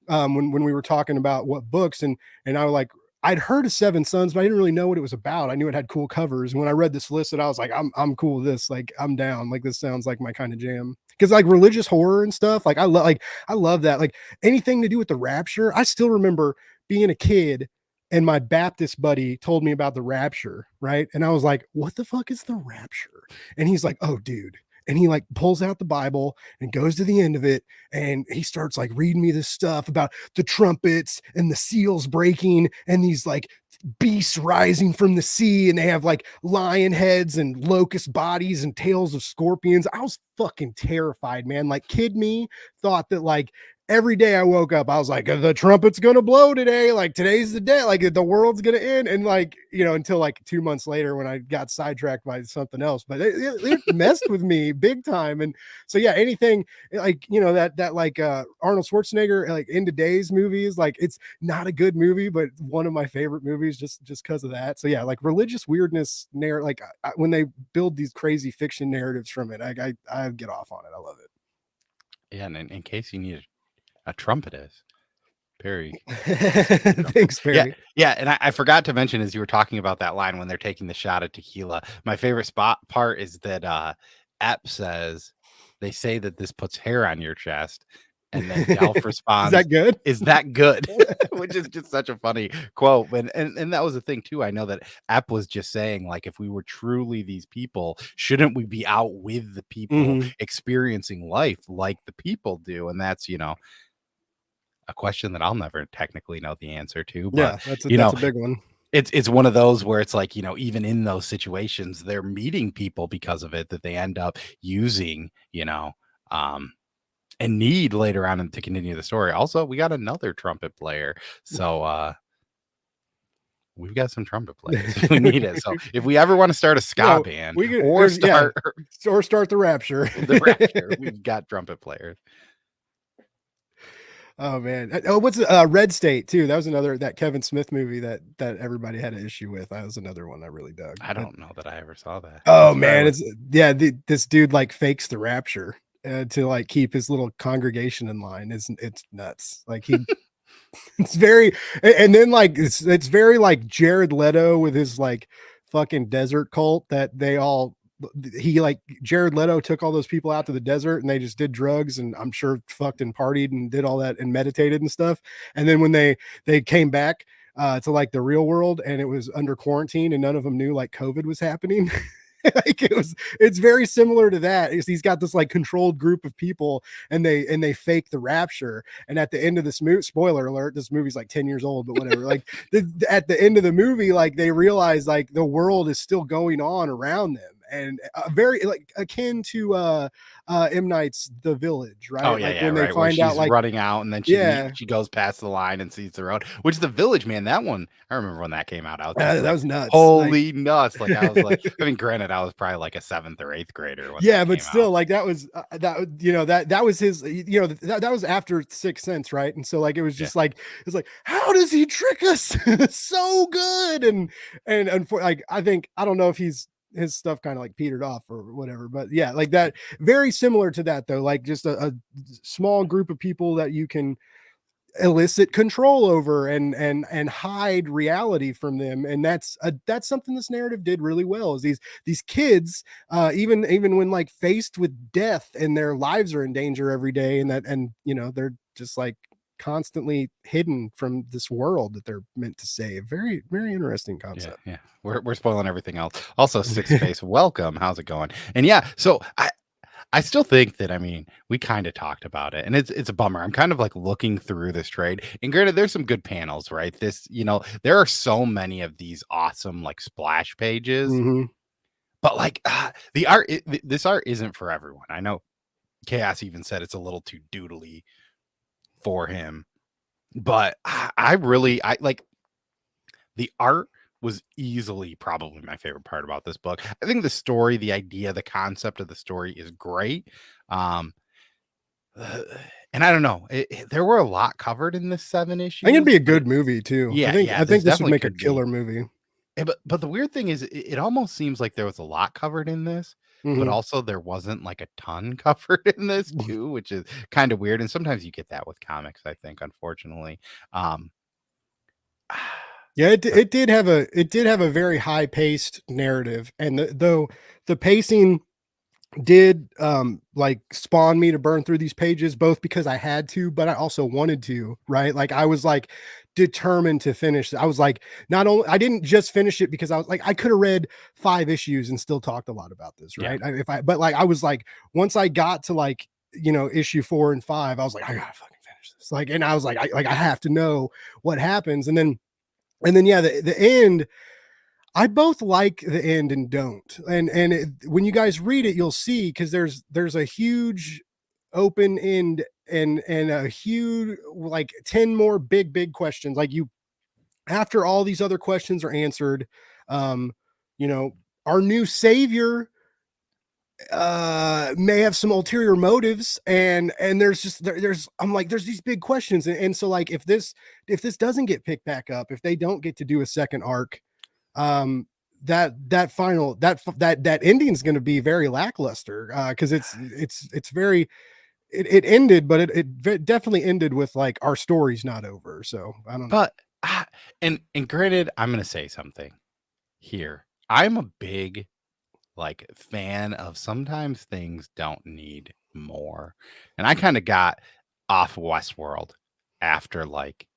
Speaker 2: when we were talking about what books and I was like, I'd heard of Seven Sons, but I didn't really know what it was about. I knew it had cool covers. And when I read this list, I was like, I'm cool with this. Like I'm down. Like this sounds like my kind of jam. Because like religious horror and stuff, like I love that. Like anything to do with the rapture. I still remember being a kid and my Baptist buddy told me about the rapture, right? And I was like, what the fuck is the rapture? And he's like, oh, dude. And he like pulls out the Bible and goes to the end of it. And he starts like reading me this stuff about the trumpets and the seals breaking and these like beasts rising from the sea. And they have like lion heads and locust bodies and tails of scorpions. I was fucking terrified, man. Like kid me thought that like every day I woke up, I was like, the trumpet's gonna blow today. Like today's the day, like the world's gonna end. And like, you know, until like 2 months later when I got sidetracked by something else, but it messed with me big time. And so yeah, anything like, you know, that like Arnold Schwarzenegger, like End of Days movies, like it's not a good movie, but one of my favorite movies just because of that. So yeah, like religious weirdness like when they build these crazy fiction narratives from it, I get off on it. I love it.
Speaker 1: Yeah, and in case you need a trumpetist, Perry.
Speaker 2: Thanks, Perry.
Speaker 1: Yeah, and I forgot to mention as you were talking about that line when they're taking the shot of tequila. My favorite part is that Ep says they say that this puts hair on your chest, and then Delph responds,
Speaker 2: "Is that good?
Speaker 1: Is that good?" Which is just such a funny quote. And that was the thing too. I know that Ep was just saying, like, if we were truly these people, shouldn't we be out with the people experiencing life like the people do? And that's, you know, a question that I'll never technically know the answer to, but
Speaker 2: yeah, that's a big one.
Speaker 1: It's one of those where it's like, you know, even in those situations, they're meeting people because of it that they end up using, you know, and need later on to continue the story. Also, we got another trumpet player, so we've got some trumpet players if we need it. So if we ever want to start a ska band or start
Speaker 2: the rapture,
Speaker 1: we've got trumpet players.
Speaker 2: Oh man! Oh, what's Red State too? That was another that Kevin Smith movie that everybody had an issue with. That was another one I really dug.
Speaker 1: I don't know that I ever saw that.
Speaker 2: Oh man, it's this dude like fakes the rapture to like keep his little congregation in line. It's nuts. Like he, it's very, and then like it's very like Jared Leto with his like fucking desert cult that they all. He like Jared Leto took all those people out to the desert and they just did drugs and I'm sure fucked and partied and did all that and meditated and stuff. And then when they came back to like the real world and it was under quarantine and none of them knew like COVID was happening. Like it's very similar to that. He's got this like controlled group of people and they fake the rapture. And at the end of this movie, spoiler alert, this movie's like 10 years old, but whatever. Like at the end of the movie, like they realize like the world is still going on around them. And very like akin to M. Night's The Village, right?
Speaker 1: Oh yeah,
Speaker 2: like,
Speaker 1: yeah,
Speaker 2: when
Speaker 1: right.
Speaker 2: they find out like
Speaker 1: running out and then she goes past the line and sees the road. Which The Village, man, that one I remember when that came out.
Speaker 2: That was nuts.
Speaker 1: Holy nuts! Like I was like, I mean, granted, I was probably like a 7th or 8th grader.
Speaker 2: Yeah, but still, like that was you know that was his, you know, that was after Sixth Sense, right? And so like it was just like it's like, how does he trick us so good? And for like I don't know if his stuff kind of like petered off or whatever, but yeah, like that, very similar to that though, like just a small group of people that you can elicit control over and hide reality from them. And that's something this narrative did really well, is these kids even when like faced with death and their lives are in danger every day and you know they're just like constantly hidden from this world that they're meant to save. Very, very interesting concept.
Speaker 1: Yeah. We're spoiling everything else. Also, Sixth Space, welcome. How's it going? And yeah, so I still think that, I mean, we kind of talked about it and it's a bummer. I'm kind of like looking through this trade, and granted, there's some good panels, right? This, you know, there are so many of these awesome like splash pages, but like the art, this art isn't for everyone. I know Chaos even said it's a little too doodly for him, but I like The art was easily probably my favorite part about this book. I think the story, the idea, the concept of the story is great. Um, and I don't know, there were a lot covered in this 7
Speaker 2: I think it'd
Speaker 1: issues,
Speaker 2: be a
Speaker 1: but
Speaker 2: good movie too.
Speaker 1: yeah,
Speaker 2: I
Speaker 1: yeah,
Speaker 2: think
Speaker 1: this
Speaker 2: this would
Speaker 1: definitely
Speaker 2: make a
Speaker 1: could be.
Speaker 2: killer movie.
Speaker 1: But the weird thing is it almost seems like there was a lot covered in this, but
Speaker 2: Mhm.
Speaker 1: also there wasn't like a ton covered in this too, which is kind of weird. And sometimes you get that with comics, I think, unfortunately. Um,
Speaker 2: Yeah,
Speaker 1: the
Speaker 2: it did have a very high paced narrative, and though the pacing did like spawn me to burn through these pages, both because I had to, but I also wanted to, right? Like I was like determined to finish. I was like, not only I didn't just finish it because I was like, I could have read 5 issues and still talked a lot about this,
Speaker 1: yeah,
Speaker 2: right? But like I was like, once I got to like, issue 4 and 5, I was like, I gotta fucking finish this. Like, and I was like, I have to know what happens. And then yeah, the end, I both like the end and don't. When you guys read it, you'll see because there's a huge open end and a huge like 10 more big questions. Like you after all these other questions are answered, um, you know, our new savior may have some ulterior motives and there's just there's I'm like there's these big questions and so like if this doesn't get picked back up, if they don't get to do a second arc, um that final that ending is going to be very lackluster because it's very it ended but definitely ended with like our story's not over, so I don't know.
Speaker 1: but and granted, I'm gonna say something here. I'm a big like fan of sometimes things don't need more, and I kind of got off Westworld after like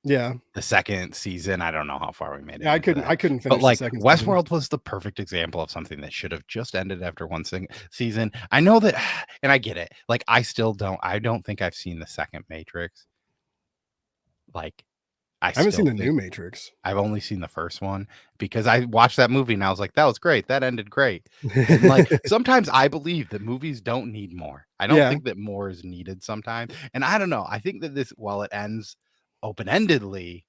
Speaker 2: Yeah,
Speaker 1: the 2nd season. I don't know how far we made it
Speaker 2: yeah,
Speaker 1: into that.
Speaker 2: I couldn't
Speaker 1: But,
Speaker 2: finish the
Speaker 1: like,
Speaker 2: second season.
Speaker 1: Westworld was the perfect example of something that should have just ended after one season. I know that and I get it. Like, I don't think I've seen the 2nd Matrix. Like, I
Speaker 2: I haven't seen
Speaker 1: still
Speaker 2: the new
Speaker 1: think
Speaker 2: Matrix.
Speaker 1: I've only seen the first one because I watched that movie and I was like, "That was great. That ended great." And, like, sometimes I believe that movies don't need more. I don't
Speaker 2: Yeah,
Speaker 1: think that more is needed sometimes, and I don't know. I think that this while it ends open-endedly,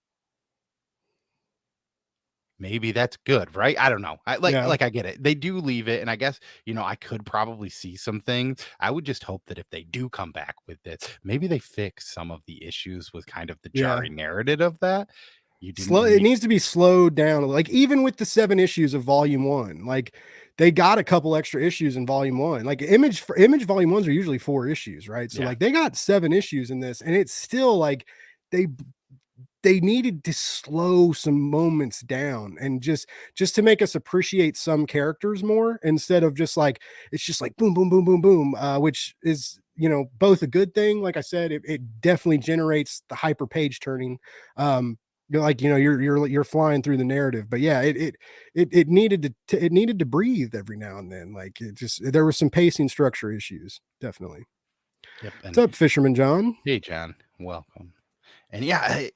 Speaker 1: maybe that's good, right? I don't know. I
Speaker 2: yeah,
Speaker 1: I get it. They do leave it, and I guess, I could probably see some things. I would just hope that if they do come back with this, maybe they fix some of the issues with kind of the
Speaker 2: yeah.
Speaker 1: jarring narrative of that. You didn't
Speaker 2: Slow it
Speaker 1: need
Speaker 2: needs to be slowed down, like, even with the 7 issues of volume 1, like, they got a couple extra issues in volume 1, like, Image volume 1s are usually 4 issues, right? So,
Speaker 1: yeah.
Speaker 2: like, they got 7 issues in this, and it's still, like, they they needed to slow some moments down and just to make us appreciate some characters more instead of just like it's just like boom boom boom boom boom which is both a good thing. Like I said, it definitely generates the hyper page turning. You're like you're flying through the narrative, but yeah, it needed it needed to breathe every now and then. Like it just there was some pacing structure issues, definitely.
Speaker 1: Yep,
Speaker 2: What's
Speaker 1: and
Speaker 2: up, Fisherman John?
Speaker 1: hey, John, welcome. And yeah,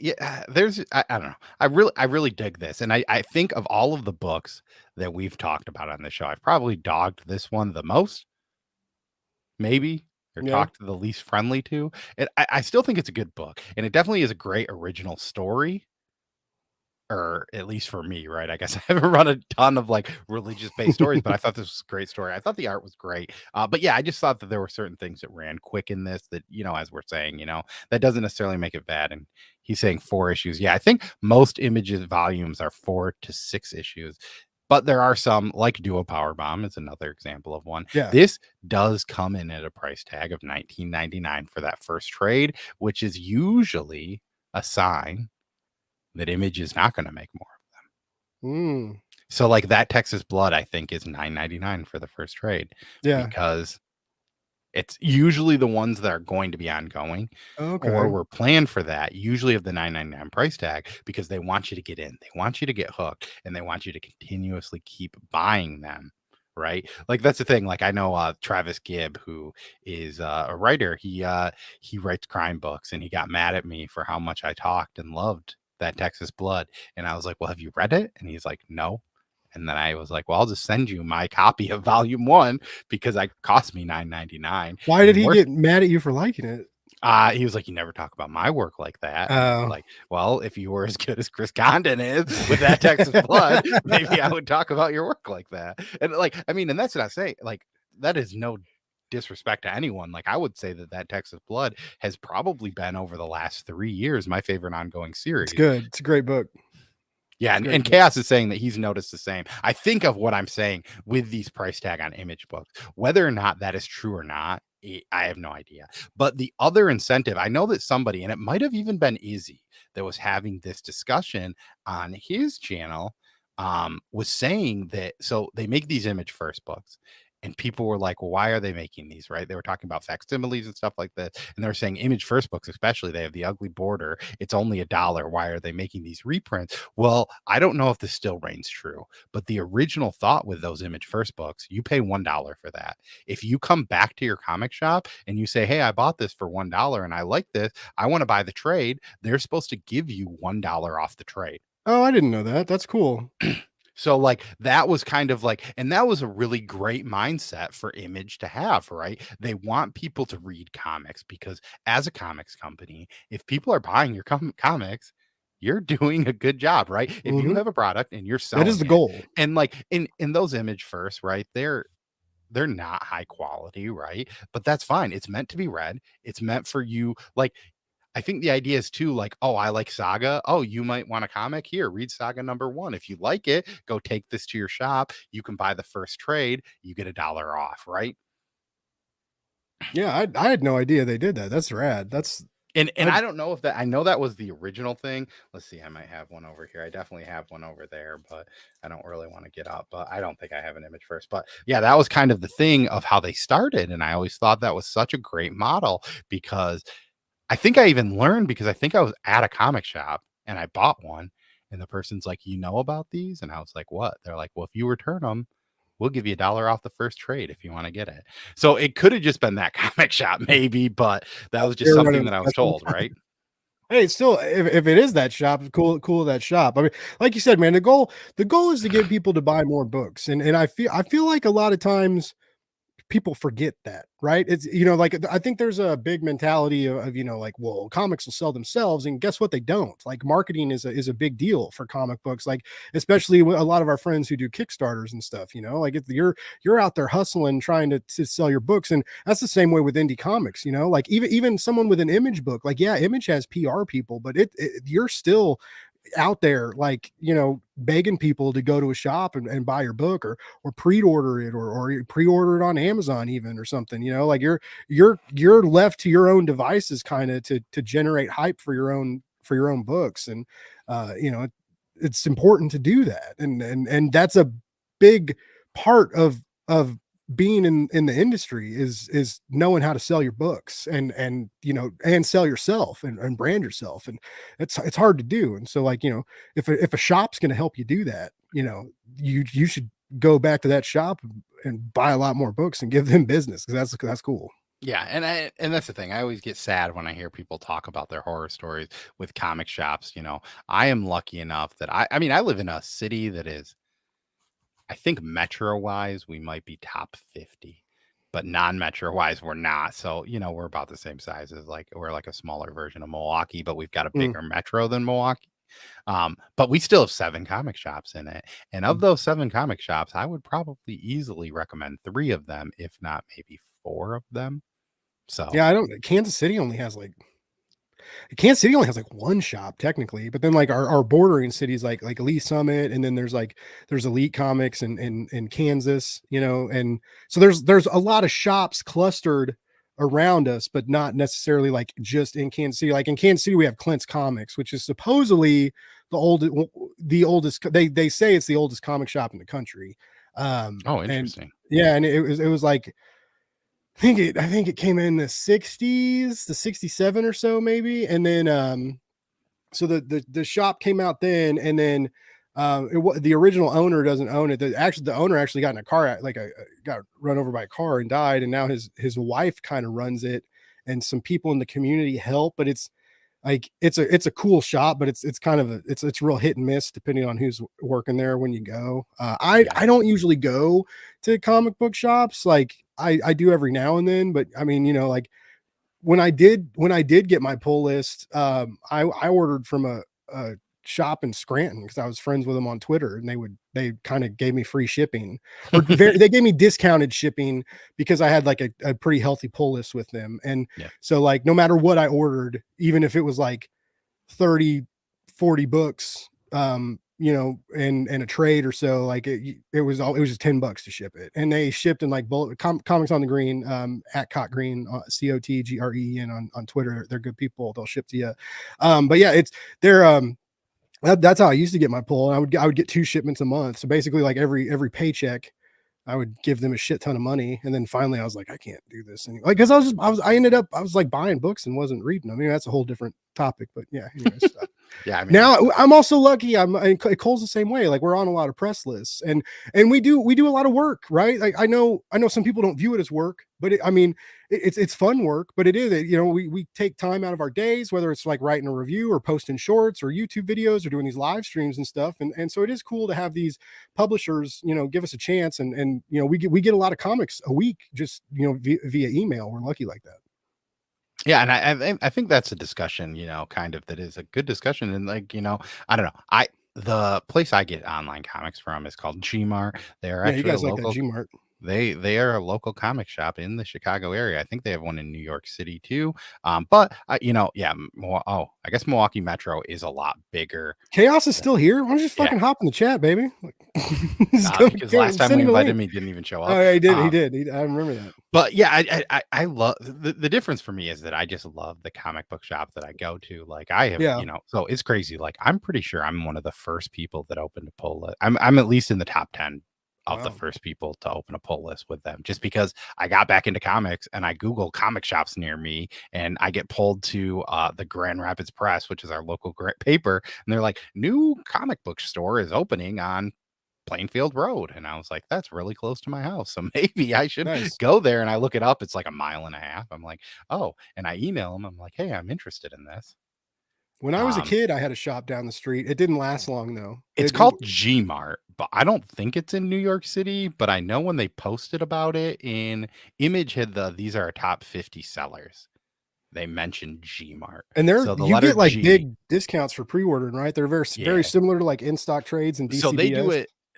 Speaker 1: there's I don't know. I really dig this, and I think of all of the books that we've talked about on the show, I've probably dogged this one the most, maybe, or
Speaker 2: Yeah,
Speaker 1: talked the least friendly to. And I still think it's a good book, and it definitely is a great original story. Or at least for me, right? I guess I haven't run a ton of like religious based stories, but I thought this was a great story. I thought the art was great. But yeah, I just thought that there were certain things that ran quick in this that, as we're saying, that doesn't necessarily make it bad. And he's saying 4 issues. Yeah, I think most images volumes are 4 to 6 issues, but there are some like Duo Power Bomb is another example of one.
Speaker 2: yeah.
Speaker 1: This does come in at a price tag of $19.99 for that first trade, which is usually a sign that Image is not going to make more.
Speaker 2: Mm,
Speaker 1: So like that Texas Blood, I think is $9.99 for the first trade
Speaker 2: yeah.
Speaker 1: because it's usually the ones that are going to be ongoing or
Speaker 2: Okay.
Speaker 1: were planned for that, usually of the $9.99 price tag because they want you to get in, they want you to get hooked, and they want you to continuously keep buying them. Right. Like that's the thing. Like I know Travis Gibb, who is a writer, he writes crime books and he got mad at me for how much I talked and loved that Texas Blood. And I was like, well, have you read it? And he's like, no. And then I was like, well, I'll just send you my copy of volume 1 because it cost me $9.99.
Speaker 2: Why did
Speaker 1: And
Speaker 2: he
Speaker 1: worse,
Speaker 2: get mad at you for liking it?
Speaker 1: He was like, "You never talk about my work like that." And I was
Speaker 2: Oh.
Speaker 1: like, "Well, if you were as good as Chris Condon is with that Texas Blood, maybe I would talk about your work like that." And like, I mean, and that's what I say. Like, that is no disrespect to anyone. Like, I would say that that Texas Blood has probably been over the last 3 years my favorite ongoing
Speaker 2: It's
Speaker 1: series.
Speaker 2: good. It's a great book.
Speaker 1: Yeah,
Speaker 2: It's a great
Speaker 1: and
Speaker 2: book.
Speaker 1: Chaos is saying that he's noticed the same. I think of what I'm saying with these price tag on image books. Whether or not that is true or not, I have no idea. But the other incentive, I know that somebody, and it might have even been Izzy, that was having this discussion on his channel, was saying that so they make these image first books. And people were like, well, why are they making these? Right. They were talking about facsimiles and stuff like that. And they're saying image first books, especially, they have the ugly border. It's only $1. Why are they making these reprints? Well, I don't know if this still reigns true, but the original thought with those image first books, you pay $1 for that. If you come back to your comic shop and you say, hey, I bought this for $1 and I like this, I want to buy the trade, they're supposed to give you $1 off the trade.
Speaker 2: Oh, I didn't know that. That's cool.
Speaker 1: So like that was kind of like, and that was a really great mindset for Image to have, right? They want people to read comics because as a comics company, if people are buying your comics, you're doing a good job, right? If you
Speaker 2: Mhm.
Speaker 1: have a product and you're
Speaker 2: That is
Speaker 1: selling
Speaker 2: the
Speaker 1: it,
Speaker 2: goal.
Speaker 1: and like in those Image first, right? They're not high quality, right? But that's fine. It's meant to be read. It's meant for you. Like I think the idea is too like, oh, I like Saga. Oh, you might want a comic here. Read Saga #1. If you like it, go take this to your shop. You can buy the first trade. You get $1 off, right?
Speaker 2: Yeah, I had no idea they did that. That's rad. That's
Speaker 1: And
Speaker 2: I
Speaker 1: I don't know if that I know that was the original thing. Let's see, I might have one over here. I definitely have one over there, but I don't really want to get up. But I don't think I have an image first. But yeah, that was kind of the thing of how they started. And I always thought that was such a great model because I think I even learned because I think I was at a comic shop and I bought one and the person's like, "You know about these?" And I was like, "What?" They're like, "Well, if you return them, we'll give you $1 off the first trade if you want to get it." So it could have just been that comic shop maybe, but that was just
Speaker 2: they're running
Speaker 1: something
Speaker 2: a
Speaker 1: that I was
Speaker 2: special.
Speaker 1: told, right?
Speaker 2: Hey, it's still if it is that shop, cool that shop. I mean, like you said, man, the goal is to get people to buy more books. And I feel like a lot of times people forget that, right? It's like I think there's a big mentality of like, well, comics will sell themselves, and guess what? They don't. Like marketing is a big deal for comic books, like especially with a lot of our friends who do Kickstarters and stuff. Like you're out there hustling trying to sell your books, and that's the same way with indie comics. Like even someone with an Image book, like yeah, Image has PR people, but you're still out there like begging people to go to a shop and buy your book or pre-order it or pre-order it on Amazon even or something, like you're left to your own devices kind of to generate hype for your own books. And it's important to do that. And that's a big part of being in the industry is knowing how to sell your books and sell yourself and brand yourself. And it's hard to do. And so like, if a shop's going to help you do that, you should go back to that shop and buy a lot more books and give them business because that's cool.
Speaker 1: Yeah, and that's the thing. I always get sad when I hear people talk about their horror stories with comic shops. I am lucky enough that I mean, I live in a city that is, I think metro wise, we might be top 50, but non-metro wise, we're not. So, we're about the same size as like we're like a smaller version of Milwaukee, but we've got a
Speaker 2: Mm.
Speaker 1: bigger metro than Milwaukee. But we still have 7 comic shops in it. And of those 7 comic shops, I would probably easily recommend 3 of them, if not maybe 4 of them. So
Speaker 2: Yeah, I don't Kansas City only has like one shop technically, but then like our bordering cities like Elite Summit, and then there's Elite Comics in Kansas, and so there's a lot of shops clustered around us, but not necessarily like just in Kansas City. Like in Kansas City, we have Clint's Comics, which is supposedly the oldest. They say it's the oldest comic shop in the country.
Speaker 1: oh,
Speaker 2: And
Speaker 1: interesting.
Speaker 2: yeah, and it was like I think it came in the 60s, the 67 or so maybe. And then so the shop came out then, and then the original owner doesn't own it. The owner actually got in a car, like got run over by a car and died, and now his wife kind of runs it, and some people in the community help, but it's like it's a cool shop, but it's kind of it's real hit and miss depending on who's working there when you go.
Speaker 1: Yeah.
Speaker 2: I don't usually go to comic book shops, like I do every now and then, but I mean, like when I did get my pull list, I ordered from a shop in Scranton because I was friends with them on Twitter, and they kind of gave me free shipping, or they gave me discounted shipping because I had like a pretty healthy pull list with them. And
Speaker 1: Yeah.
Speaker 2: so like no matter what I ordered, even if it was like 30, 40 books, you know, and a trade or so, like it was just $10 to ship it. And they shipped in like Comics on the Green, at Cot Green, COTGREN on Twitter. They're good people. They'll ship to you. But yeah, they're that's how I used to get my pull. And I would get 2 shipments a month. So basically like every paycheck, I would give them a shit ton of money. And then finally I was like, I can't do this anymore. Like, cause I was like buying books and wasn't reading them. I mean, that's a whole different topic, but yeah. Anyways,
Speaker 1: Yeah, I mean,
Speaker 2: now I'm also lucky. And Cole's the same way. Like we're on a lot of press lists, and we do a lot of work, right? Like I know some people don't view it as work, but it's fun work. But it is, you know, we take time out of our days, whether it's like writing a review or posting shorts or YouTube videos or doing these live streams and stuff. And so it is cool to have these publishers, you know, give us a chance. And you know, we get a lot of comics a week just, you know, via email. We're lucky like that.
Speaker 1: yeah, and I think that's a discussion, you know, kind of that is a good discussion. And like, you know, I don't know. The place I get online comics from is called Gmart. They're
Speaker 2: Yeah, you
Speaker 1: actually a
Speaker 2: guys like that
Speaker 1: local
Speaker 2: Gmart.
Speaker 1: they are a local comic shop in the Chicago area. I think they have one in New York City too. But you know, yeah, I guess Milwaukee Metro is a lot bigger.
Speaker 2: Chaos is still here. Why don't you just
Speaker 1: Yeah.
Speaker 2: fucking hop in the chat, baby?
Speaker 1: Because last time we invited him, he didn't even show up.
Speaker 2: Oh, yeah, he did. I remember that.
Speaker 1: But yeah, I love the difference for me is that I just love the comic book shop that I go to. Like I have,
Speaker 2: Yeah.
Speaker 1: you know, so it's crazy. Like I'm pretty sure I'm one of the first people that opened a pull list. I'm at least in the top 10 of the
Speaker 2: Wow.
Speaker 1: first people to open a pull list with them, just because I got back into comics and I Google comic shops near me, and I get pulled to the Grand Rapids Press, which is our local paper, and they're like, new comic book store is opening on Plainfield Road. And I was like, that's really close to my house. So maybe I should
Speaker 2: Nice.
Speaker 1: go there. And I look it up. It's like a mile and a half. I'm like, oh, and I email them. I'm like, hey, I'm interested in this.
Speaker 2: When I was a kid, I had a shop down the street. It didn't last long though.
Speaker 1: It's called Gmart, but I don't think it's in New York City. But I know when they posted about it in Image had these are our top 50 sellers. They mentioned Gmart.
Speaker 2: And you get like big discounts for pre-ordering, right? They're very similar to like in stock trades and DCBS.
Speaker 1: So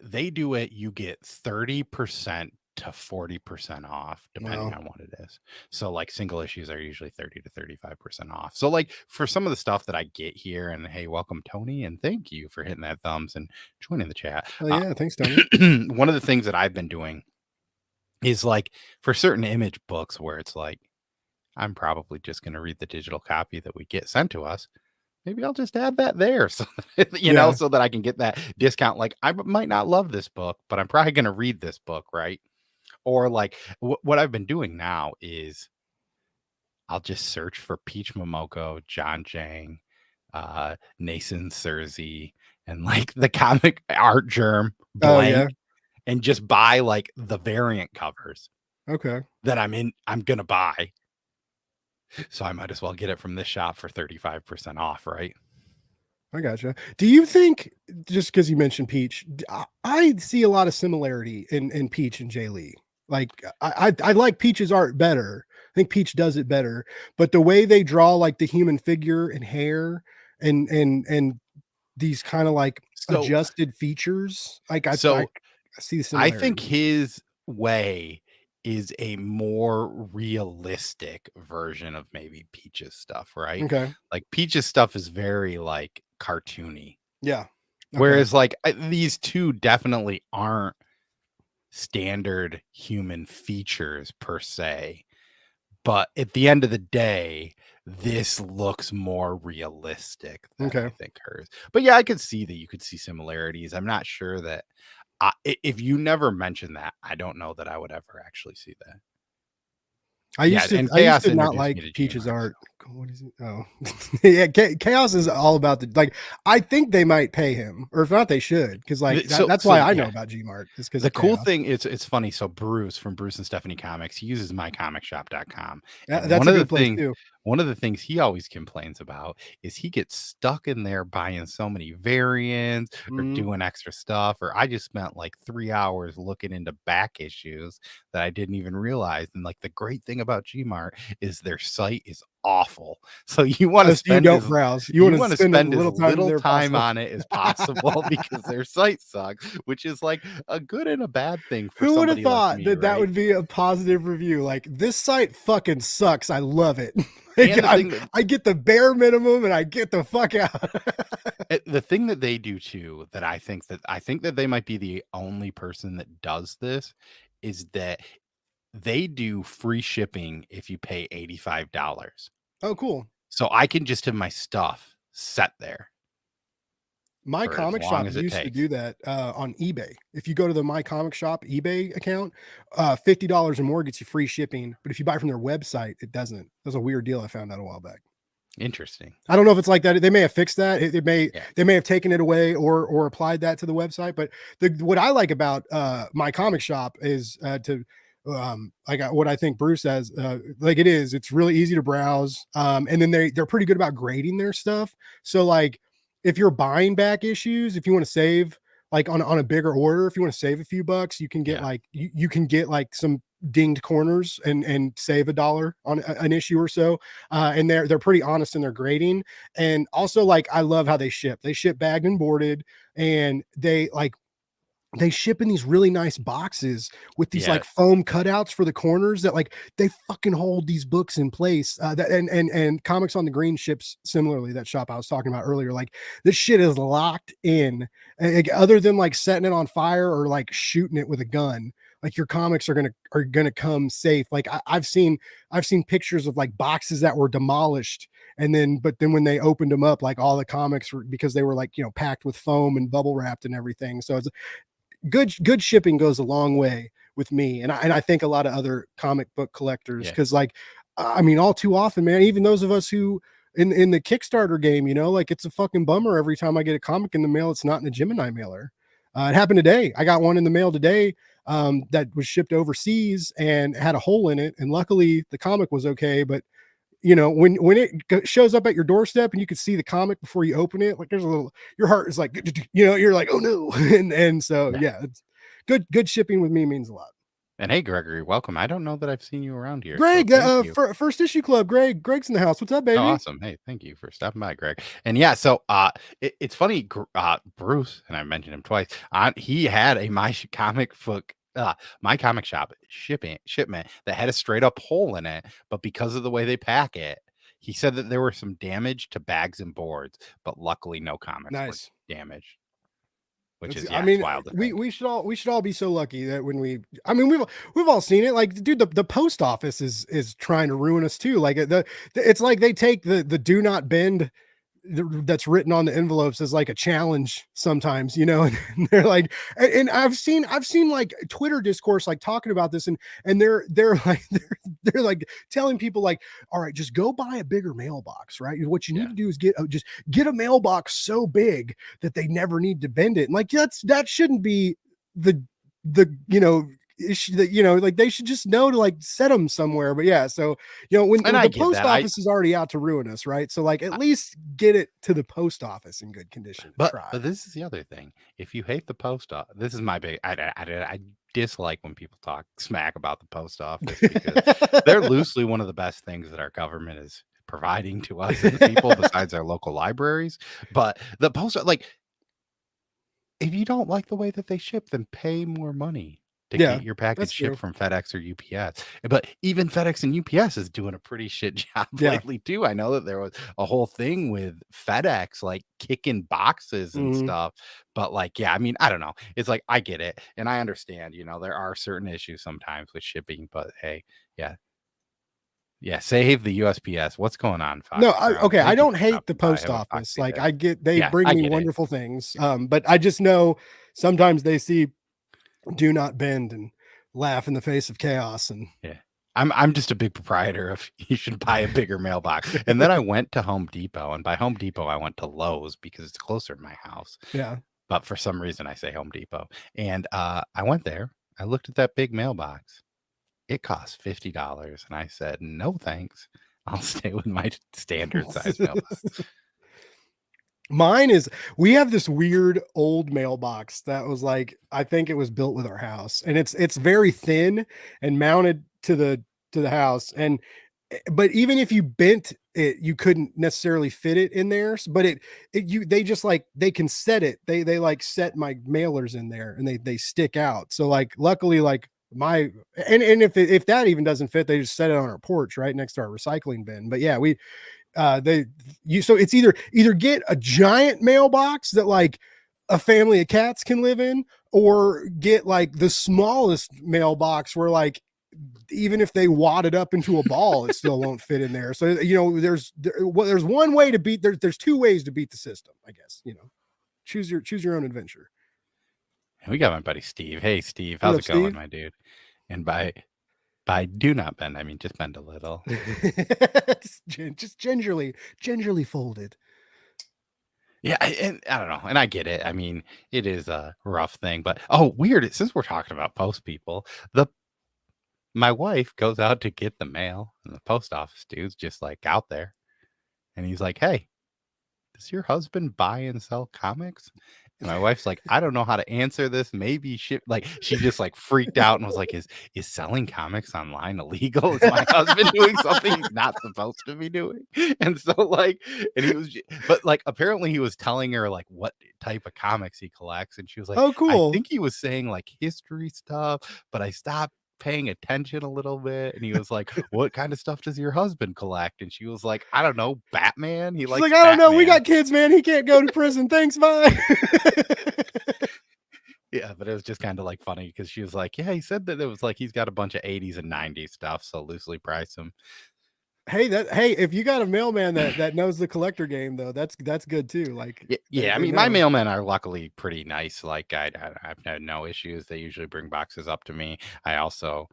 Speaker 1: they do it, you get 30% to 40% off depending on what it is. So like single issues are usually 30 to 35% off. So like for some of the stuff that I get here, and hey, welcome Tony, and thank you for hitting that thumbs and joining the chat.
Speaker 2: Oh yeah, thanks Tony.
Speaker 1: One of the things that I've been doing is like for certain Image books where it's like I'm probably just going to read the digital copy that we get sent to us. Maybe I'll just add that there so that, you know, so that I can get that discount. Like I might not love this book, but I'm probably going to read this book, right? Or like what I've been doing now is I'll just search for Peach Momoko, John Jang, Nason Cersei, and like the comic art germ blank, and just buy like the variant covers.
Speaker 2: Okay.
Speaker 1: That I'm gonna buy. So I might as well get it from this shop for 35% off, right?
Speaker 2: I gotcha. Do you think, just because you mentioned Peach, I see a lot of similarity in Peach and Jay Lee. Like I like Peach's art better. I think Peach does it better, but the way they draw like the human figure and hair and these kind of like adjusted features, like I see the similarity.
Speaker 1: I think his way is a more realistic version of maybe Peach's stuff, right?
Speaker 2: Okay.
Speaker 1: Like Peach's stuff is very like cartoony.
Speaker 2: Yeah. Okay.
Speaker 1: Whereas like these two definitely aren't standard human features per se. But at the end of the day, this looks more realistic than I think hers. But yeah, I could see that you could see similarities. I'm not sure that if you never mentioned that, I don't know that I would ever actually see that.
Speaker 2: I used to not like Peach's art. What is it? Oh, yeah. Chaos is all about I think they might pay him, or if not, they should, because like that's why I know about Gmart. Is because
Speaker 1: the cool thing is it's funny. So Bruce from Bruce and Stephanie Comics, he uses mycomicshop.com.
Speaker 2: That's a good place too.
Speaker 1: one of the things he always complains about is he gets stuck in there buying so many variants or
Speaker 2: Mhm.
Speaker 1: doing extra stuff, or I just spent like 3 hours looking into back issues that I didn't even realize. And like the great thing about Gmart is their site is awful. So
Speaker 2: Oh, so you don't browse. You
Speaker 1: you
Speaker 2: wanna
Speaker 1: want to
Speaker 2: spend as
Speaker 1: spend as
Speaker 2: little time
Speaker 1: little
Speaker 2: there
Speaker 1: time
Speaker 2: possible.
Speaker 1: on it as possible because their site sucks, which is like a good and a bad thing for
Speaker 2: Who would have
Speaker 1: somebody like
Speaker 2: thought
Speaker 1: me,
Speaker 2: that that
Speaker 1: right?
Speaker 2: would be a positive review? Like, "This site fucking sucks, I love it." Like,
Speaker 1: And the thing that
Speaker 2: I get the bare minimum and I get the fuck out.
Speaker 1: the thing that they do too, that I think that they might be the only person that does this, is that they do free shipping if you pay $85.
Speaker 2: Oh, cool.
Speaker 1: So I can just have my stuff set there
Speaker 2: My
Speaker 1: for as
Speaker 2: comic
Speaker 1: long
Speaker 2: shop
Speaker 1: as it
Speaker 2: used to
Speaker 1: takes.
Speaker 2: do that, on eBay. If you go to the My Comic Shop eBay account, $50 or more gets you free shipping, but if you buy from their website, it doesn't. That's a weird deal I found out a while back.
Speaker 1: Interesting.
Speaker 2: I don't know if it's like that. They may have fixed that. It may
Speaker 1: Yeah.
Speaker 2: they may have taken it away or applied that to the website. But what I like about my comic shop is to I got what I think Bruce has like it is. It's really easy to browse. And then they're pretty good about grading their stuff. So like if you're buying back issues, if you want to save like on a bigger order, if you want to save a few bucks, you can get
Speaker 1: Yeah.
Speaker 2: like you can get like some dinged corners and save $1 on an issue or so, and they're pretty honest in their grading. And also, like I love how they ship. They ship bagged and boarded, and they ship in these really nice boxes with these
Speaker 1: Yeah.
Speaker 2: like foam cutouts for the corners that like they fucking hold these books in place. That and Comics on the Green ships similarly. That shop I was talking about earlier, like this shit is locked in. Like, other than like setting it on fire or like shooting it with a gun, like your comics are gonna come safe. Like I've seen pictures of like boxes that were demolished and then but then when they opened them up, like all the comics were because they were like packed with foam and bubble wrapped and everything. So it's good shipping goes a long way with me, and I think a lot of other comic book collectors
Speaker 1: Yeah.
Speaker 2: because like I mean all too often, man, even those of us who in the Kickstarter game, like it's a fucking bummer every time I get a comic in the mail. It's not in a Gemini mailer. It happened today. I got one in the mail today that was shipped overseas and had a hole in it, and luckily the comic was okay. But when it shows up at your doorstep and you can see the comic before you open it, like there's a little, your heart is like, you're like, oh no, and so
Speaker 1: Yeah.
Speaker 2: yeah, it's good shipping with me means a lot.
Speaker 1: And hey, Gregory, welcome. I don't know that I've seen you around here, so
Speaker 2: Greg,
Speaker 1: thank you.
Speaker 2: first issue club, Greg's in the house. What's up,
Speaker 1: Oh,
Speaker 2: baby?
Speaker 1: awesome. Hey, thank you for stopping by, Greg. And yeah, so it's funny, Bruce, and I mentioned him twice. He had a my comic shop shipment that had a straight up hole in it, but because of the way they pack it, he said that there were some damage to bags and boards, but luckily no comics were
Speaker 2: Nice.
Speaker 1: damaged, which
Speaker 2: It's,
Speaker 1: is
Speaker 2: I
Speaker 1: it's
Speaker 2: mean,
Speaker 1: wild to
Speaker 2: we
Speaker 1: think.
Speaker 2: we should all be so lucky that when I mean, we've all seen it. Like, dude, the post office is trying to ruin us too. Like it's like they take the do not bend that's written on the envelopes as like a challenge sometimes, and they're like, and I've seen like Twitter discourse like talking about this, and they're like they're like telling people like, all right, just go buy a bigger mailbox, right? What you need
Speaker 1: Yeah.
Speaker 2: to do is just get a mailbox so big that they never need to bend it. And like that shouldn't be the issue that like they should just know to like set them somewhere. But yeah, so when
Speaker 1: And I
Speaker 2: the
Speaker 1: get
Speaker 2: post
Speaker 1: that.
Speaker 2: office is already out to ruin us, right? So like at least get it to the post office in good condition to
Speaker 1: But
Speaker 2: try.
Speaker 1: this is the other thing. If you hate the post office, this is my big. I dislike when people talk smack about the post office because they're loosely one of the best things that our government is providing to us as people, besides our local libraries. But the like, if you don't like the way that they ship, then pay more money to
Speaker 2: Yeah,
Speaker 1: get your package
Speaker 2: that's true.
Speaker 1: shipped from FedEx or UPS. But even FedEx and UPS is doing a pretty shit job
Speaker 2: Yeah.
Speaker 1: lately too. I know that there was a whole thing with FedEx like kicking boxes and
Speaker 2: Mhm.
Speaker 1: stuff. But like, yeah, I mean, I don't know. It's like I get it and I understand, there are certain issues sometimes with shipping, but hey, yeah. Yeah, save the USPS. What's going on,
Speaker 2: No,
Speaker 1: Fox Crown?
Speaker 2: okay, I
Speaker 1: Thank you
Speaker 2: don't
Speaker 1: for
Speaker 2: hate the
Speaker 1: stopping by.
Speaker 2: post
Speaker 1: Have a
Speaker 2: office.
Speaker 1: foxy
Speaker 2: Like
Speaker 1: day.
Speaker 2: they
Speaker 1: Yeah,
Speaker 2: bring
Speaker 1: I
Speaker 2: me
Speaker 1: get it.
Speaker 2: wonderful things. But I just know sometimes they see do not bend and laugh in the face of chaos and
Speaker 1: Yeah. I'm just a big proprietor of you should buy a bigger mailbox. And then I went to Home Depot, and by Home Depot, I went to Lowe's because it's closer to my house.
Speaker 2: yeah.
Speaker 1: But for some reason, I say Home Depot. And I went there. I looked at that big mailbox. It cost $50. And I said, no, thanks. I'll stay with my standard size mailbox.
Speaker 2: Mine is, we have this weird old mailbox that was like, I think it was built with our house, and it's very thin and mounted to the house. And but even if you bent it, you couldn't necessarily fit it in there. But they just like, they can set it. They like set my mailers in there, and they stick out. So like, luckily, like my, and if that even doesn't fit, they just set it on our porch right next to our recycling bin. But yeah, so it's either get a giant mailbox that like a family of cats can live in, or get like the smallest mailbox where like even if they wad it up into a ball, it still won't fit in there. So there's one way to beat, there's two ways to beat the system, I guess. Choose your own adventure.
Speaker 1: And we got my buddy Steve. Hey Steve,
Speaker 2: What
Speaker 1: how's
Speaker 2: up,
Speaker 1: it going,
Speaker 2: Steve?
Speaker 1: my dude? And by do not bend, I mean just bend a little.
Speaker 2: Just gingerly folded.
Speaker 1: Yeah, and I don't know, and I get it. I mean, it is a rough thing, but oh, weird. Since we're talking about post people, my wife goes out to get the mail, and the post office dude's just like out there, and he's like, "Hey, does your husband buy and sell comics?" And my wife's like, "I don't know how to answer this. Maybe ship." Like she just like freaked out and was like, "Is selling comics online illegal? Is my husband doing something he's not supposed to be doing?" And so like, and he was, but like apparently he was telling her like what type of comics he collects, and she was like,
Speaker 2: Oh,
Speaker 1: "I
Speaker 2: cool.
Speaker 1: think he was saying like history stuff, but I stopped paying attention a little bit." And he was like, "What kind of stuff does your husband collect?" And she was like, "I don't know, Batman. He
Speaker 2: She's
Speaker 1: likes
Speaker 2: like, I don't know. We
Speaker 1: Batman."
Speaker 2: got kids, man. He can't go to prison. Thanks, bye.
Speaker 1: Yeah, but it was just kind of like funny because she was like, "Yeah, he said that it was like he's got a bunch of 80s and 90s stuff, so loosely price him."
Speaker 2: Hey, if you got a mailman that knows the collector game, though, that's good too. Like,
Speaker 1: Yeah, I
Speaker 2: they
Speaker 1: mean, my
Speaker 2: know.
Speaker 1: mailmen are luckily pretty nice. Like, I've had no issues. They usually bring boxes up to me. I also,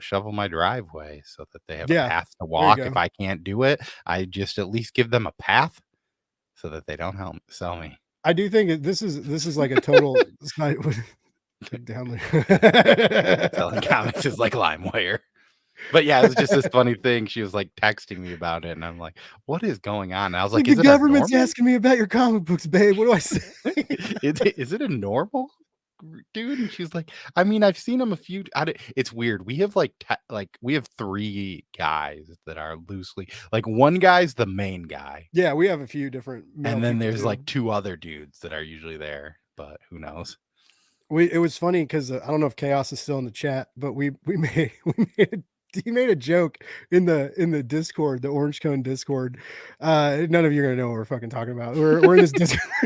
Speaker 1: shovel my driveway so that they have a
Speaker 2: Yeah,
Speaker 1: path to
Speaker 2: there you
Speaker 1: walk. If
Speaker 2: go.
Speaker 1: I can't do it, I just at least give them a path so that they don't help sell me.
Speaker 2: I do think this is like a total side take down there.
Speaker 1: Selling comics is like LimeWire. But yeah, it was just this funny thing. She was like texting me about it, and I'm like, "What is going on?" And I was
Speaker 2: Like,
Speaker 1: like,
Speaker 2: the
Speaker 1: "Is it a
Speaker 2: government's
Speaker 1: normal?
Speaker 2: asking me about your comic books, babe. What do I say?
Speaker 1: Is it a normal dude?" And she's like, "I mean, I've seen him a few." It's weird. We have we have 3 guys that are loosely like one guy's the main guy,
Speaker 2: Yeah, we have a few different mail
Speaker 1: and then
Speaker 2: people
Speaker 1: there's
Speaker 2: too.
Speaker 1: like 2 other dudes that are usually there, but who knows?
Speaker 2: It was funny because I don't know if Chaos is still in the chat, but we made he made a joke in the Discord, the Orange Cone Discord. None of you are gonna know what we're fucking talking about. We're in this,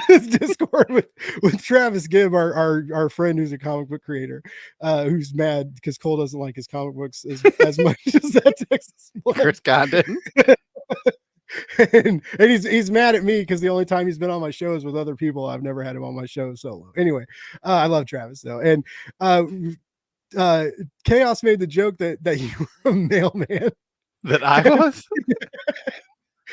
Speaker 2: this Discord with Travis Gibb, our friend who's a comic book creator, who's mad because Cole doesn't like his comic books as much as that Texas
Speaker 1: Chris
Speaker 2: Blood.
Speaker 1: Condon.
Speaker 2: and he's mad at me because the only time he's been on my shows with other people, I've never had him on my show solo. Anyway, I love Travis though, and uh, Chaos made the joke that you were a mailman.
Speaker 1: That I was.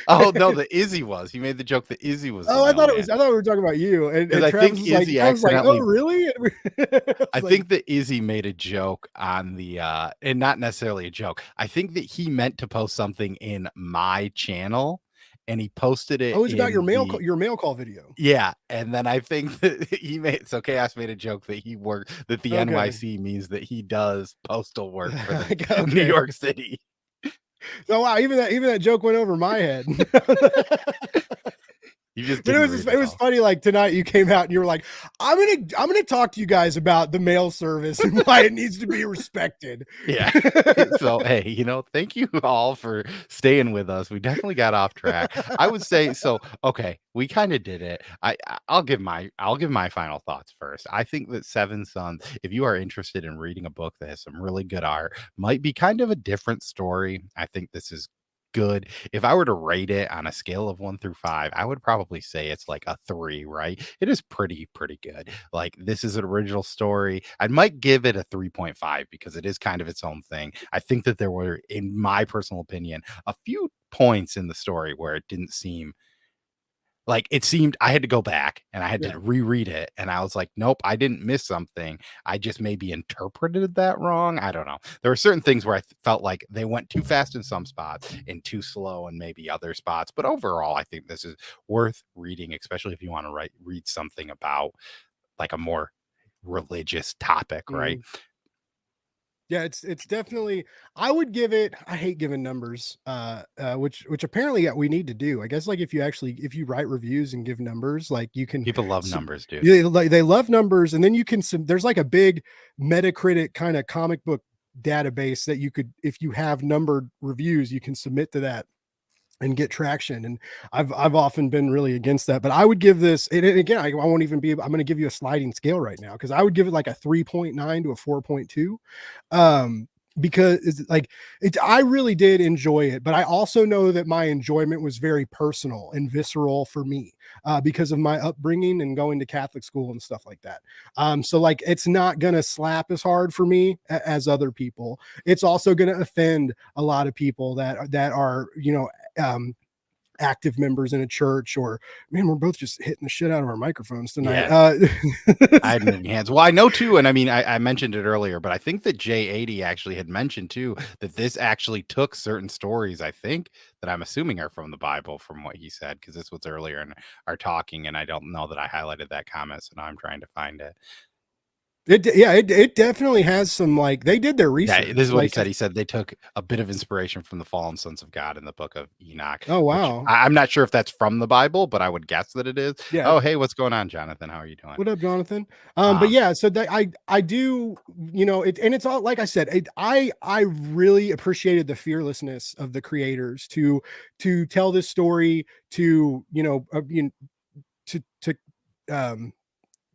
Speaker 1: Oh no, the Izzy was. He made the joke that Izzy was the
Speaker 2: Oh, I thought
Speaker 1: mailman.
Speaker 2: we were talking about you, and,
Speaker 1: 'Cause
Speaker 2: and
Speaker 1: I think
Speaker 2: Travis was like,
Speaker 1: Izzy
Speaker 2: I was like, oh
Speaker 1: accidentally
Speaker 2: really?
Speaker 1: I
Speaker 2: Like,
Speaker 1: think that Izzy made a joke on the and not necessarily a joke. I think that he meant to post something in my channel and he posted it
Speaker 2: oh, it's about
Speaker 1: in the
Speaker 2: your mail call video.
Speaker 1: yeah, and then I think that Chaos made a joke that that the
Speaker 2: Okay.
Speaker 1: NYC means that he does postal work for the New
Speaker 2: Okay.
Speaker 1: York City.
Speaker 2: So wow, even that joke went over my head.
Speaker 1: You just
Speaker 2: But it
Speaker 1: didn't
Speaker 2: was
Speaker 1: read
Speaker 2: it
Speaker 1: it
Speaker 2: was
Speaker 1: all.
Speaker 2: funny. Like tonight, you came out and you were like, "I'm gonna talk to you guys about the mail service and why it needs to be respected."
Speaker 1: Yeah. So, hey, thank you all for staying with us. We definitely got off track. I would say so. Okay, we kind of did it. I'll give my final thoughts first. I think that Seven Sons, if you are interested in reading a book that has some really good art, might be kind of a different story. I think this is good. If I were to rate it on a scale of 1 through 5, I would probably say it's like a 3, right? It is pretty good. Like this is an original story. I might give it a 3.5 because it is kind of its own thing. I think that there were, in my personal opinion, a few points in the story where it didn't seem Like, it seemed I had to go back and I had
Speaker 2: Yeah.
Speaker 1: to reread it, and I was like, "Nope, I didn't miss something. I just maybe interpreted that wrong." I don't know. There were certain things where I felt like they went too fast in some spots and too slow in maybe other spots, but overall, I think this is worth reading, especially if you wanna read something about, like, a more religious topic, right?
Speaker 2: Mhm. Yeah, it's definitely I would give it I hate giving numbers, which apparently, we need to do. I guess, like, if you write reviews and give numbers, like, you can
Speaker 1: People love
Speaker 2: sub
Speaker 1: numbers, dude.
Speaker 2: yeah, like, they love numbers, and then you can there's, like, a big Metacritic kinda comic book database that you could if you have numbered reviews, you can submit to that and get traction. And I've often been really against that. But I would give this, and again, I won't even be, I'm going to give you a sliding scale right now because I would give it like a 3.9 to a 4.2. Um, because it's like I really did enjoy it, but I also know that my enjoyment was very personal and visceral for me because of my upbringing and going to Catholic school and stuff like that. So like it's not gonna slap as hard for me as other people. It's also gonna offend a lot of people that are um, active members in a church. Or man, we're both just hitting the shit out of our microphones tonight.
Speaker 1: Yeah. I had moving hands. Well, I know too, and I mean, I mentioned it earlier, but I think that J80 actually had mentioned too that this actually took certain stories, I think, that I'm assuming are from the Bible from what he said, because this was earlier in our talking, and I don't know that I highlighted that comment, so now I'm trying to find it.
Speaker 2: It definitely has some, like, they did their
Speaker 1: Yeah, this
Speaker 2: research,
Speaker 1: is what he
Speaker 2: like,
Speaker 1: said. He said they took a bit of inspiration from the fallen sons of God in the book of Enoch,
Speaker 2: oh
Speaker 1: which
Speaker 2: wow,
Speaker 1: I'm not sure if that's from the Bible, but I would guess that it is.
Speaker 2: yeah.
Speaker 1: Oh, hey, what's going on, Jonathan? How are you doing?
Speaker 2: What up, Jonathan? But
Speaker 1: Um,
Speaker 2: yeah, so that I do, it, and it's all like I said, I really appreciated the fearlessness of the creators to tell this story, to to um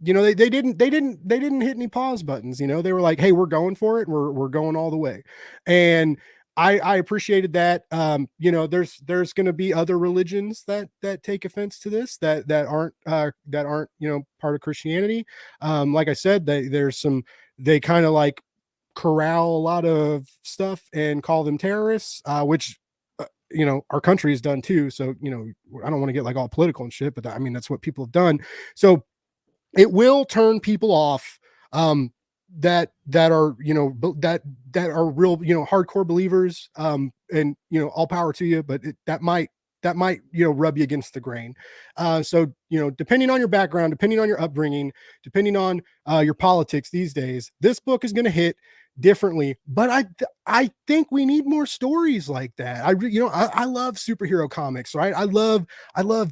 Speaker 2: they didn't hit any pause buttons. They were like, hey, we're going for it, and we're going all the way. And I appreciated that. There's going to be other religions that take offense to this, that aren't part of Christianity. Like I said, they kind of like corral a lot of stuff and call them terrorists, which our country has done too. So I don't want to get like all political and shit, but I mean that's what people have done. So it will turn people off, that are that are real hardcore believers, and all power to you, but that might rub you against the grain. So depending on your background, depending on your upbringing, depending on your politics these days, this book is going to hit differently. But I think we need more stories like that. I love superhero comics, right? I love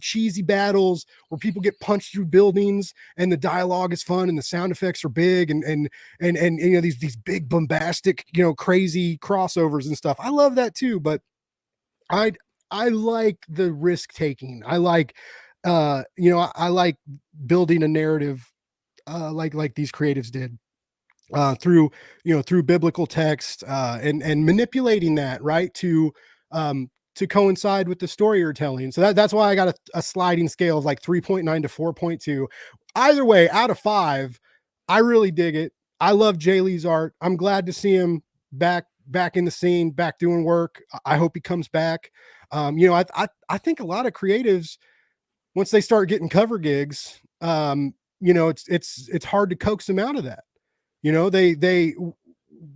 Speaker 2: cheesy battles where people get punched through buildings and the dialogue is fun and the sound effects are big, and these big bombastic crazy crossovers and stuff. I love that too. But I I like the risk taking. I like I like building a narrative, like these creatives did, through biblical text, and manipulating that, right, to coincide with the story you're telling. So that's why I got a sliding scale of like 3.9 to 4.2. Either way, out of 5, I really dig it. I love Jay Lee's art. I'm glad to see him back in the scene, back doing work. I hope he comes back. I think a lot of creatives, once they start getting cover gigs, it's hard to coax them out of that. They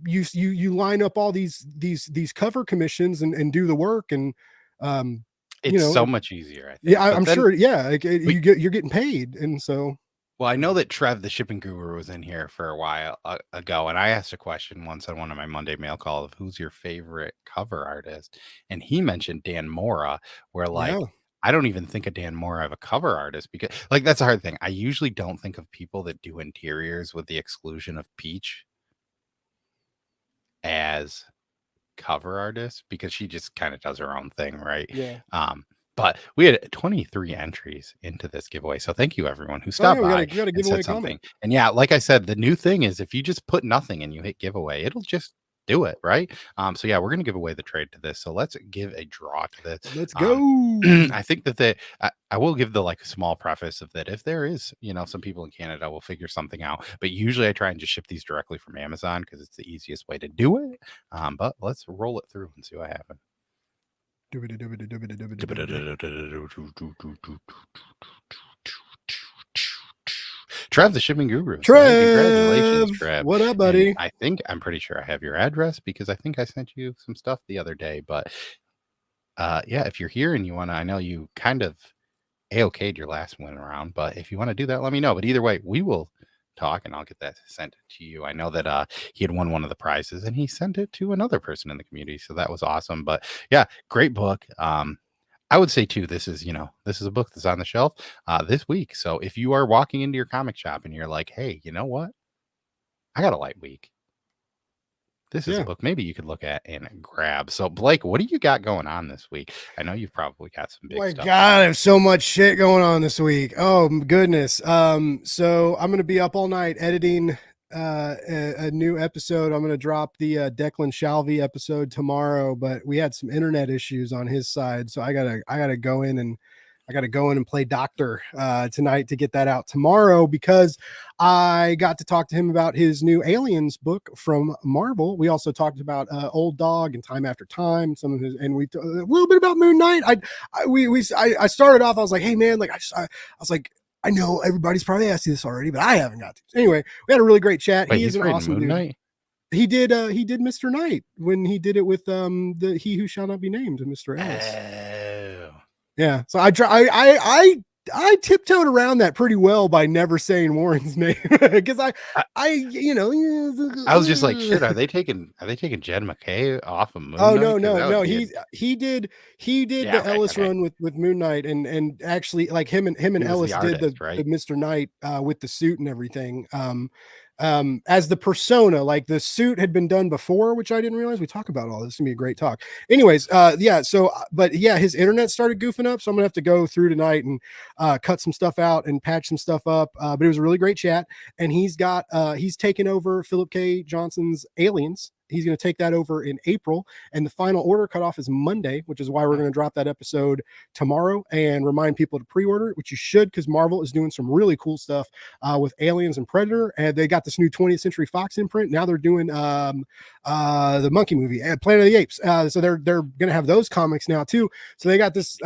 Speaker 2: you line up all these cover commissions and do the work, and um you
Speaker 1: it's
Speaker 2: know
Speaker 1: so much easier, I
Speaker 2: yeah,
Speaker 1: think. But
Speaker 2: I'm
Speaker 1: then
Speaker 2: sure, yeah, like,
Speaker 1: we
Speaker 2: you're getting paid, and so
Speaker 1: well, I know that Trev, the shipping guru, was in here for a while ago, and I asked a question once on one of my Monday mail call of who's your favorite cover artist, and he mentioned Dan Mora, where
Speaker 2: yeah.
Speaker 1: like I don't even think of Dan Mora of a cover artist because like that's a hard thing. I usually don't think of people that do interiors with the exclusion of Peach as cover artist because she just kind of does her own thing, right?
Speaker 2: Yeah.
Speaker 1: Um, but we had 23 entries into this giveaway. So thank you everyone who
Speaker 2: Oh yeah,
Speaker 1: stopped
Speaker 2: we got a
Speaker 1: by
Speaker 2: we got a
Speaker 1: and said
Speaker 2: giveaway
Speaker 1: something.
Speaker 2: comic.
Speaker 1: And yeah, like I said, the new thing is if you just put nothing and you hit giveaway, it'll just do it, right? So yeah, we're gonna give away the trade to this. So let's give a draw to this.
Speaker 2: Let's
Speaker 1: Um
Speaker 2: go.
Speaker 1: I think that I will give the like small preface of that if there is, some people in Canada will figure something out. But usually I try and just ship these directly from Amazon because it's the easiest way to do it. But let's roll it through and see what happens. Trev, the shipping guru. So, hey, congratulations,
Speaker 2: Trev,
Speaker 1: Trev.
Speaker 2: what up,
Speaker 1: And
Speaker 2: buddy?
Speaker 1: I'm pretty sure I have your address because I think I sent you some stuff the other day. But yeah, if you're here and you want to, I know you kind of A-okay'd your last win around, but if you want to do that, let me know. But either way, we will talk and I'll get that sent to you. I know that he had won one of the prizes and he sent it to another person in the community. So that was awesome. But yeah, great book. I would say too, this is a book that's on the shelf this week. So if you are walking into your comic shop and you're like, hey, you know what? I got a light week. This is a book maybe you could look at and grab. So Blake, what do you got going on this week? I know you've probably got some big stuff.
Speaker 2: God, I have so much shit going on this week. Oh goodness. So I'm gonna be up all night editing a new episode. I'm gonna drop the Declan Shalvey episode tomorrow, but we had some internet issues on his side, so I gotta go in and play doctor tonight to get that out tomorrow, because I got to talk to him about his new Aliens book from Marvel. We also talked about Old Dog and Time After Time, some of his, and we a little bit about Moon Knight. I started off, I was like, hey man, like I was like, I know everybody's probably asked you this already, but I haven't got to. Anyway, we had a really great chat.
Speaker 1: Wait,
Speaker 2: he is an awesome
Speaker 1: Moon
Speaker 2: dude.
Speaker 1: Knight?
Speaker 2: He did Mr. Knight when he did it with the He Who Shall Not Be Named, Mr. Ellis.
Speaker 1: Oh.
Speaker 2: Yeah, so I tiptoed around that pretty well by never saying Warren's name, because I
Speaker 1: was just like, shit, are they taking Jed MacKay off of Moon
Speaker 2: Oh
Speaker 1: Knight?
Speaker 2: no, he did the Ellis run with Moon Knight, and actually, like him and Ellis did the Mr. Knight with the suit and everything. As the persona, like the suit had been done before, which I didn't realize. We talk about all this. It's gonna be a great talk. Anyways, yeah. So, but yeah, his internet started goofing up, so I'm gonna have to go through tonight and cut some stuff out and patch some stuff up. But it was a really great chat, and he's taken over Philip K. Johnson's Aliens. He's going to take that over in April, and the final order cutoff is Monday, which is why we're going to drop that episode tomorrow and remind people to pre-order it, which you should, because Marvel is doing some really cool stuff with Aliens and Predator, and they got this new 20th Century Fox imprint. Now they're doing the Monkey movie, Planet of the Apes. So they're going to have those comics now too. So they got this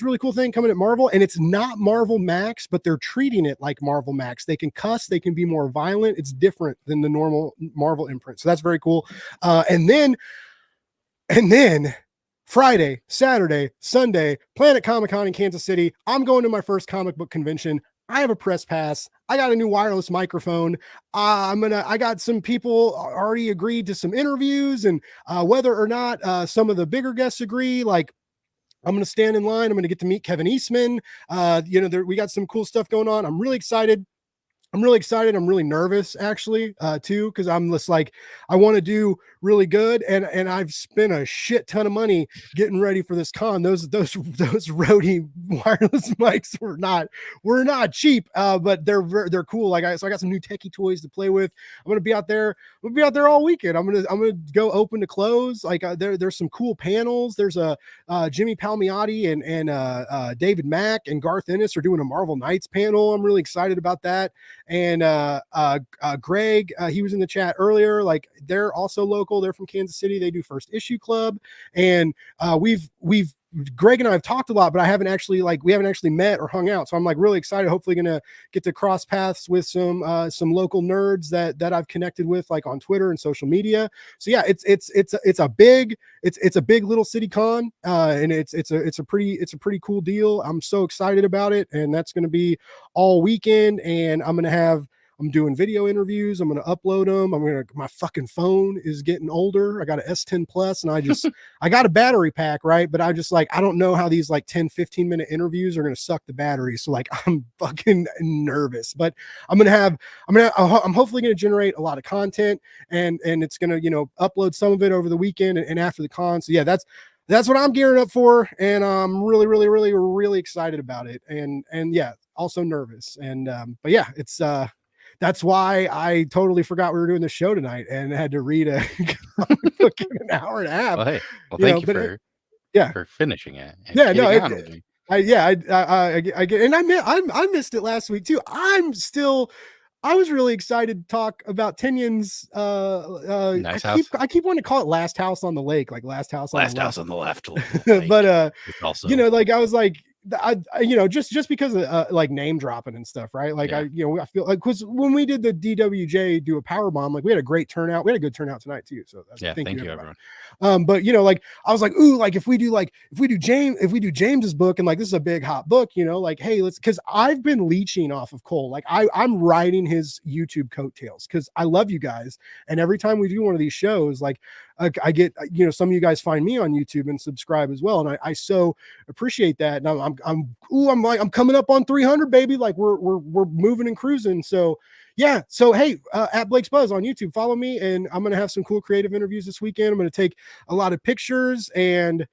Speaker 2: really cool thing coming at Marvel, and it's not Marvel Max, but they're treating it like Marvel Max. They can cuss, they can be more violent. It's different than the normal Marvel imprint. So that's very cool. And then Friday, Saturday, Sunday, Planet Comic-Con in Kansas City. I'm going to my first comic book convention. I have a press pass. I got a new wireless microphone. I got some people already agreed to some interviews, and whether or not some of the bigger guests agree, like, I'm going to stand in line. I'm going to get to meet Kevin Eastman. We got some cool stuff going on. I'm really excited. I'm really nervous, actually, too, because I'm just like, I want to do really good, and I've spent a shit ton of money getting ready for this con. Those Rode wireless mics were not cheap, but they're cool. So I got some new techie toys to play with. I'm gonna be out there. All weekend. I'm gonna go open to close. Like there's some cool panels. There's a Jimmy Palmiotti and David Mack and Garth Ennis are doing a Marvel Knights panel. I'm really excited about that. And Greg, he was in the chat earlier. Like, they're also local. They're from Kansas City. They do First Issue Club, and we've Greg and I have talked a lot, but we haven't actually met or hung out. So I'm like really excited. Hopefully going to get to cross paths with some local nerds that I've connected with, like on Twitter and social media. So yeah, it's a big little city con, and it's a pretty cool deal. I'm so excited about it, and that's going to be all weekend. And I'm doing video interviews. I'm going to upload them. My fucking phone is getting older. I got an S10 Plus, and I got a battery pack, right? But I just like, I don't know how these like 10, 15 minute interviews are going to suck the battery. So like, I'm fucking nervous, but I'm hopefully going to generate a lot of content, and it's going to, upload some of it over the weekend and after the con. So yeah, that's what I'm gearing up for. And I'm really, really, really, really excited about it. And yeah, also nervous. And, but yeah, it's, that's why I totally forgot we were doing the show tonight and had to read a book in an hour and a half.
Speaker 1: Well, hey, thank you for finishing it.
Speaker 2: Yeah, no, I get, and I missed it last week too. I'm still I was really excited to talk about Tinian's.
Speaker 1: Nice house.
Speaker 2: I keep wanting to call it Last House on the Lake, like Last House on
Speaker 1: Last
Speaker 2: the
Speaker 1: house
Speaker 2: Left.
Speaker 1: on the left.
Speaker 2: But
Speaker 1: it's also,
Speaker 2: you know, like I was like, you know, just because of like name dropping and stuff, right? Like
Speaker 1: yeah.
Speaker 2: I feel like, because when we did the DWJ do a power bomb, like we had a great turnout. We had a good turnout tonight too. So
Speaker 1: Yeah. Thank you,
Speaker 2: everybody.
Speaker 1: everyone.
Speaker 2: But you know, like I was like, ooh, like if we do James's book, and like this is a big hot book, you know, like hey, because I've been leeching off of Cole. Like I'm riding his YouTube coattails because I love you guys, and every time we do one of these shows, like I get, you know, some of you guys find me on YouTube and subscribe as well, and I so appreciate that. And I'm coming up on 300, baby. Like we're moving and cruising. So yeah. So hey, at Blake's Buzz on YouTube, follow me, and I'm gonna have some cool creative interviews this weekend. I'm gonna take a lot of pictures, and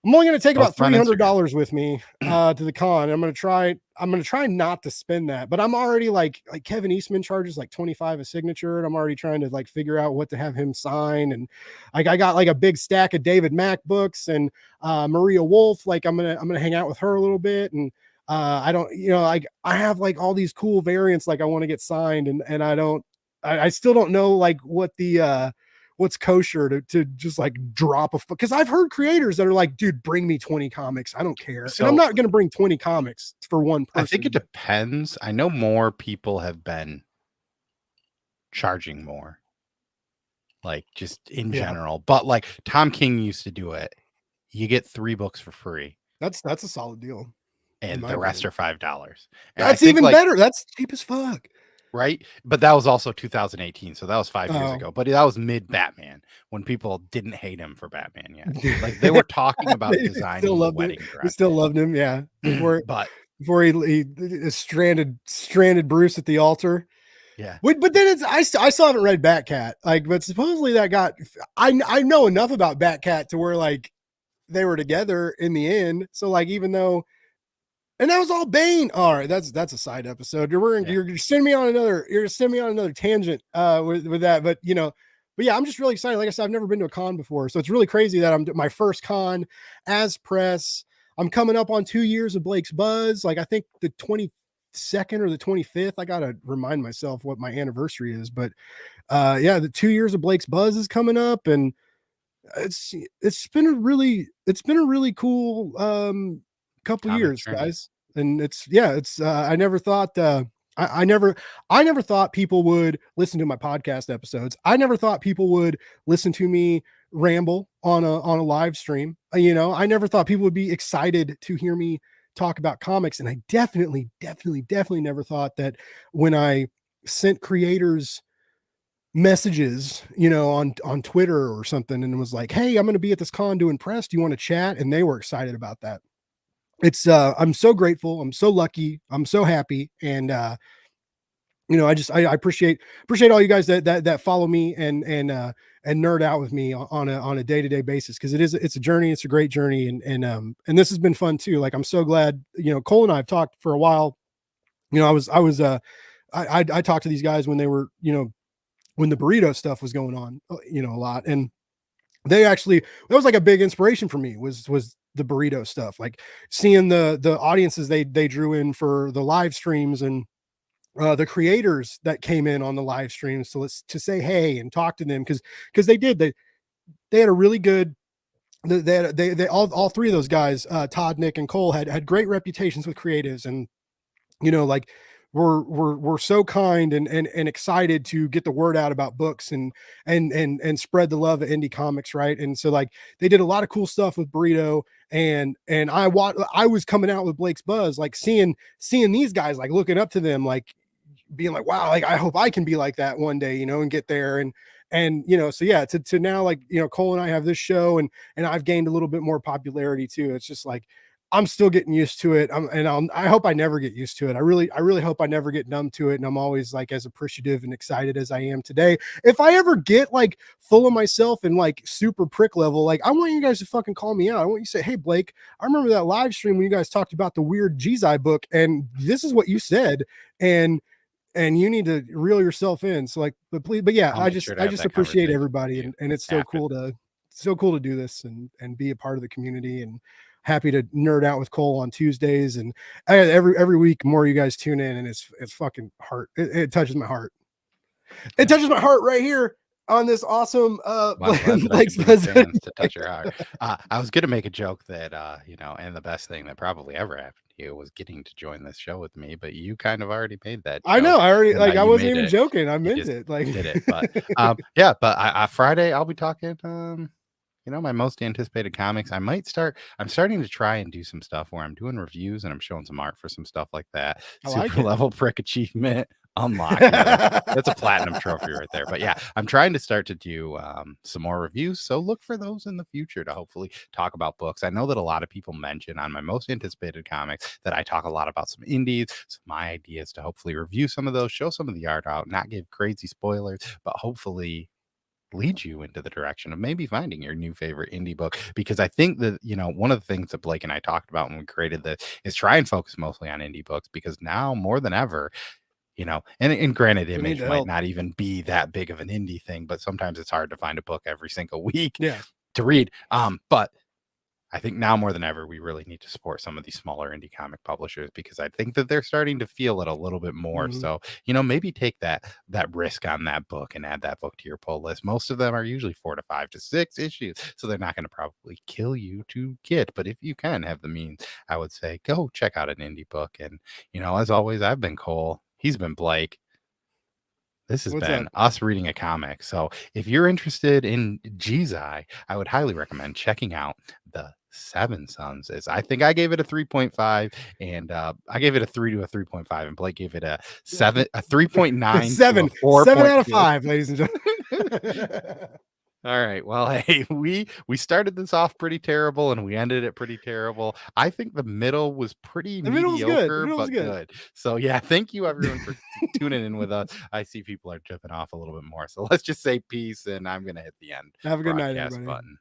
Speaker 2: I'm only going to take about $300 with me to the con. I'm going to try not to spend that, but I'm already like Kevin Eastman charges like 25 a signature. And I'm already trying to like figure out what to have him sign. And like, I got like a big stack of David Mack books, and Maria Wolf. Like I'm going to hang out with her a little bit. And I don't, you know, like I have like all these cool variants, like I want to get signed, and I still don't know like what the, what's kosher to just like drop because I've heard creators that are like, dude, bring me 20 comics. I don't care. And I'm not going to bring 20 comics for one person.
Speaker 1: I think it depends. I know more people have been charging more, like just in general, but like Tom King used to do it. You get 3 books for free.
Speaker 2: That's a solid deal.
Speaker 1: And the rest are $5.
Speaker 2: That's even better. That's cheap as fuck.
Speaker 1: Right. But that was also 2018. So that was 5 years ago. But that was mid Batman, when people didn't hate him for Batman yet. Like they were talking about designing the wedding dress.
Speaker 2: They still loved him. Yeah. Before he stranded Bruce at the altar.
Speaker 1: Yeah.
Speaker 2: But then I still haven't read Batcat. Like, but supposedly that got, I know enough about Batcat to where like they were together in the end. So like, even though, and that was all Bane. All right, that's a side episode. You're sending me on another tangent with that. But you know, yeah, I'm just really excited. Like I said, I've never been to a con before, so it's really crazy that I'm my first con as press. I'm coming up on 2 years of Blake's Buzz. Like I think the 22nd or the 25th. I gotta remind myself what my anniversary is. But yeah, the 2 years of Blake's Buzz is coming up, and it's been a really cool couple years, guys. And I never thought I never thought people would listen to my podcast episodes. I never thought people would listen to me ramble on a live stream. You know, I never thought people would be excited to hear me talk about comics. And I definitely never thought that when I sent creators messages, you know, on Twitter or something, and it was like, hey, I'm going to be at this con doing press. Do you want to chat? And they were excited about that. It's I'm so grateful. I'm so lucky. I'm so happy. And you know, I appreciate all you guys that follow me and nerd out with me on a day-to-day basis, because it's a journey. It's a great journey. And this has been fun too. Like I'm so glad, you know, Cole and I have talked for a while. You know, I talked to these guys when they were, you know, when the burrito stuff was going on, you know, a lot. And that was like a big inspiration for me was the burrito stuff, like seeing the audiences they drew in for the live streams, and the creators that came in on the live streams to say hey and talk to them, because they had a really good, they all 3 of those guys, Todd, Nick, and Cole had great reputations with creatives, and you know, like we're so kind and excited to get the word out about books and spread the love of indie comics, right? And so like they did a lot of cool stuff with Burrito, and I was coming out with Blake's Buzz, like seeing these guys, like looking up to them, like being like, wow, like I hope I can be like that one day, you know, and get there. And you know, so yeah, to now, like, you know, Cole and I have this show, and I've gained a little bit more popularity too. It's just like I'm still getting used to it. I hope I never get used to it. I really hope I never get numb to it. And I'm always like as appreciative and excited as I am today. If I ever get like full of myself and like super prick level, like I want you guys to fucking call me out. I want you to say, hey, Blake, I remember that live stream when you guys talked about the weird Jizai book, and this is what you said. And you need to reel yourself in. So like, but yeah, I just appreciate everybody. And it's so cool to do this and be a part of the community, and happy to nerd out with Cole on Tuesdays, and every week more you guys tune in, and it's fucking heart. It touches my heart. It touches my heart right here on this awesome
Speaker 1: Blake Spencer to touch your heart. I was gonna make a joke that and the best thing that probably ever happened to you was getting to join this show with me, but you kind of already made that joke.
Speaker 2: I know, I already I wasn't even joking. I meant it. Like
Speaker 1: did it. But but Friday I'll be talking my most anticipated comics. I'm starting to try and do some stuff where I'm doing reviews and I'm showing some art for some stuff like that. Super level prick achievement unlocked. That's a platinum trophy right there. But yeah, I'm trying to start to do some more reviews. So look for those in the future to hopefully talk about books. I know that a lot of people mention on my most anticipated comics that I talk a lot about some indies. So my idea is to hopefully review some of those, show some of the art out, not give crazy spoilers, but hopefully lead you into the direction of maybe finding your new favorite indie book. Because I think that, one of the things that Blake and I talked about when we created this is try and focus mostly on indie books, because now more than ever, and granted, Image might not even be that big of an indie thing, but sometimes it's hard to find a book every single week to read. But I think now more than ever, we really need to support some of these smaller indie comic publishers, because I think that they're starting to feel it a little bit more. So, maybe take that risk on that book and add that book to your pull list. Most of them are usually 4 to 5 to 6 issues, so they're not going to probably kill you to get. But if you can have the means, I would say go check out an indie book. And, as always, I've been Cole. He's been Blake. This has been us reading a comic. So if you're interested in Jizai, I would highly recommend checking out the Seven Sons. I think I gave it a 3.5, and I gave it a 3 to a 3.5, and Blake gave it a 3.9.
Speaker 2: 7 out of 5, ladies and gentlemen.
Speaker 1: All right. Well, hey, we started this off pretty terrible and we ended it pretty terrible. I think the middle was pretty mediocre, but good. So yeah, thank you everyone for tuning in with us. I see people are jumping off a little bit more. So let's just say peace, and I'm gonna hit the end.
Speaker 2: Have a good night, everybody.
Speaker 1: Button.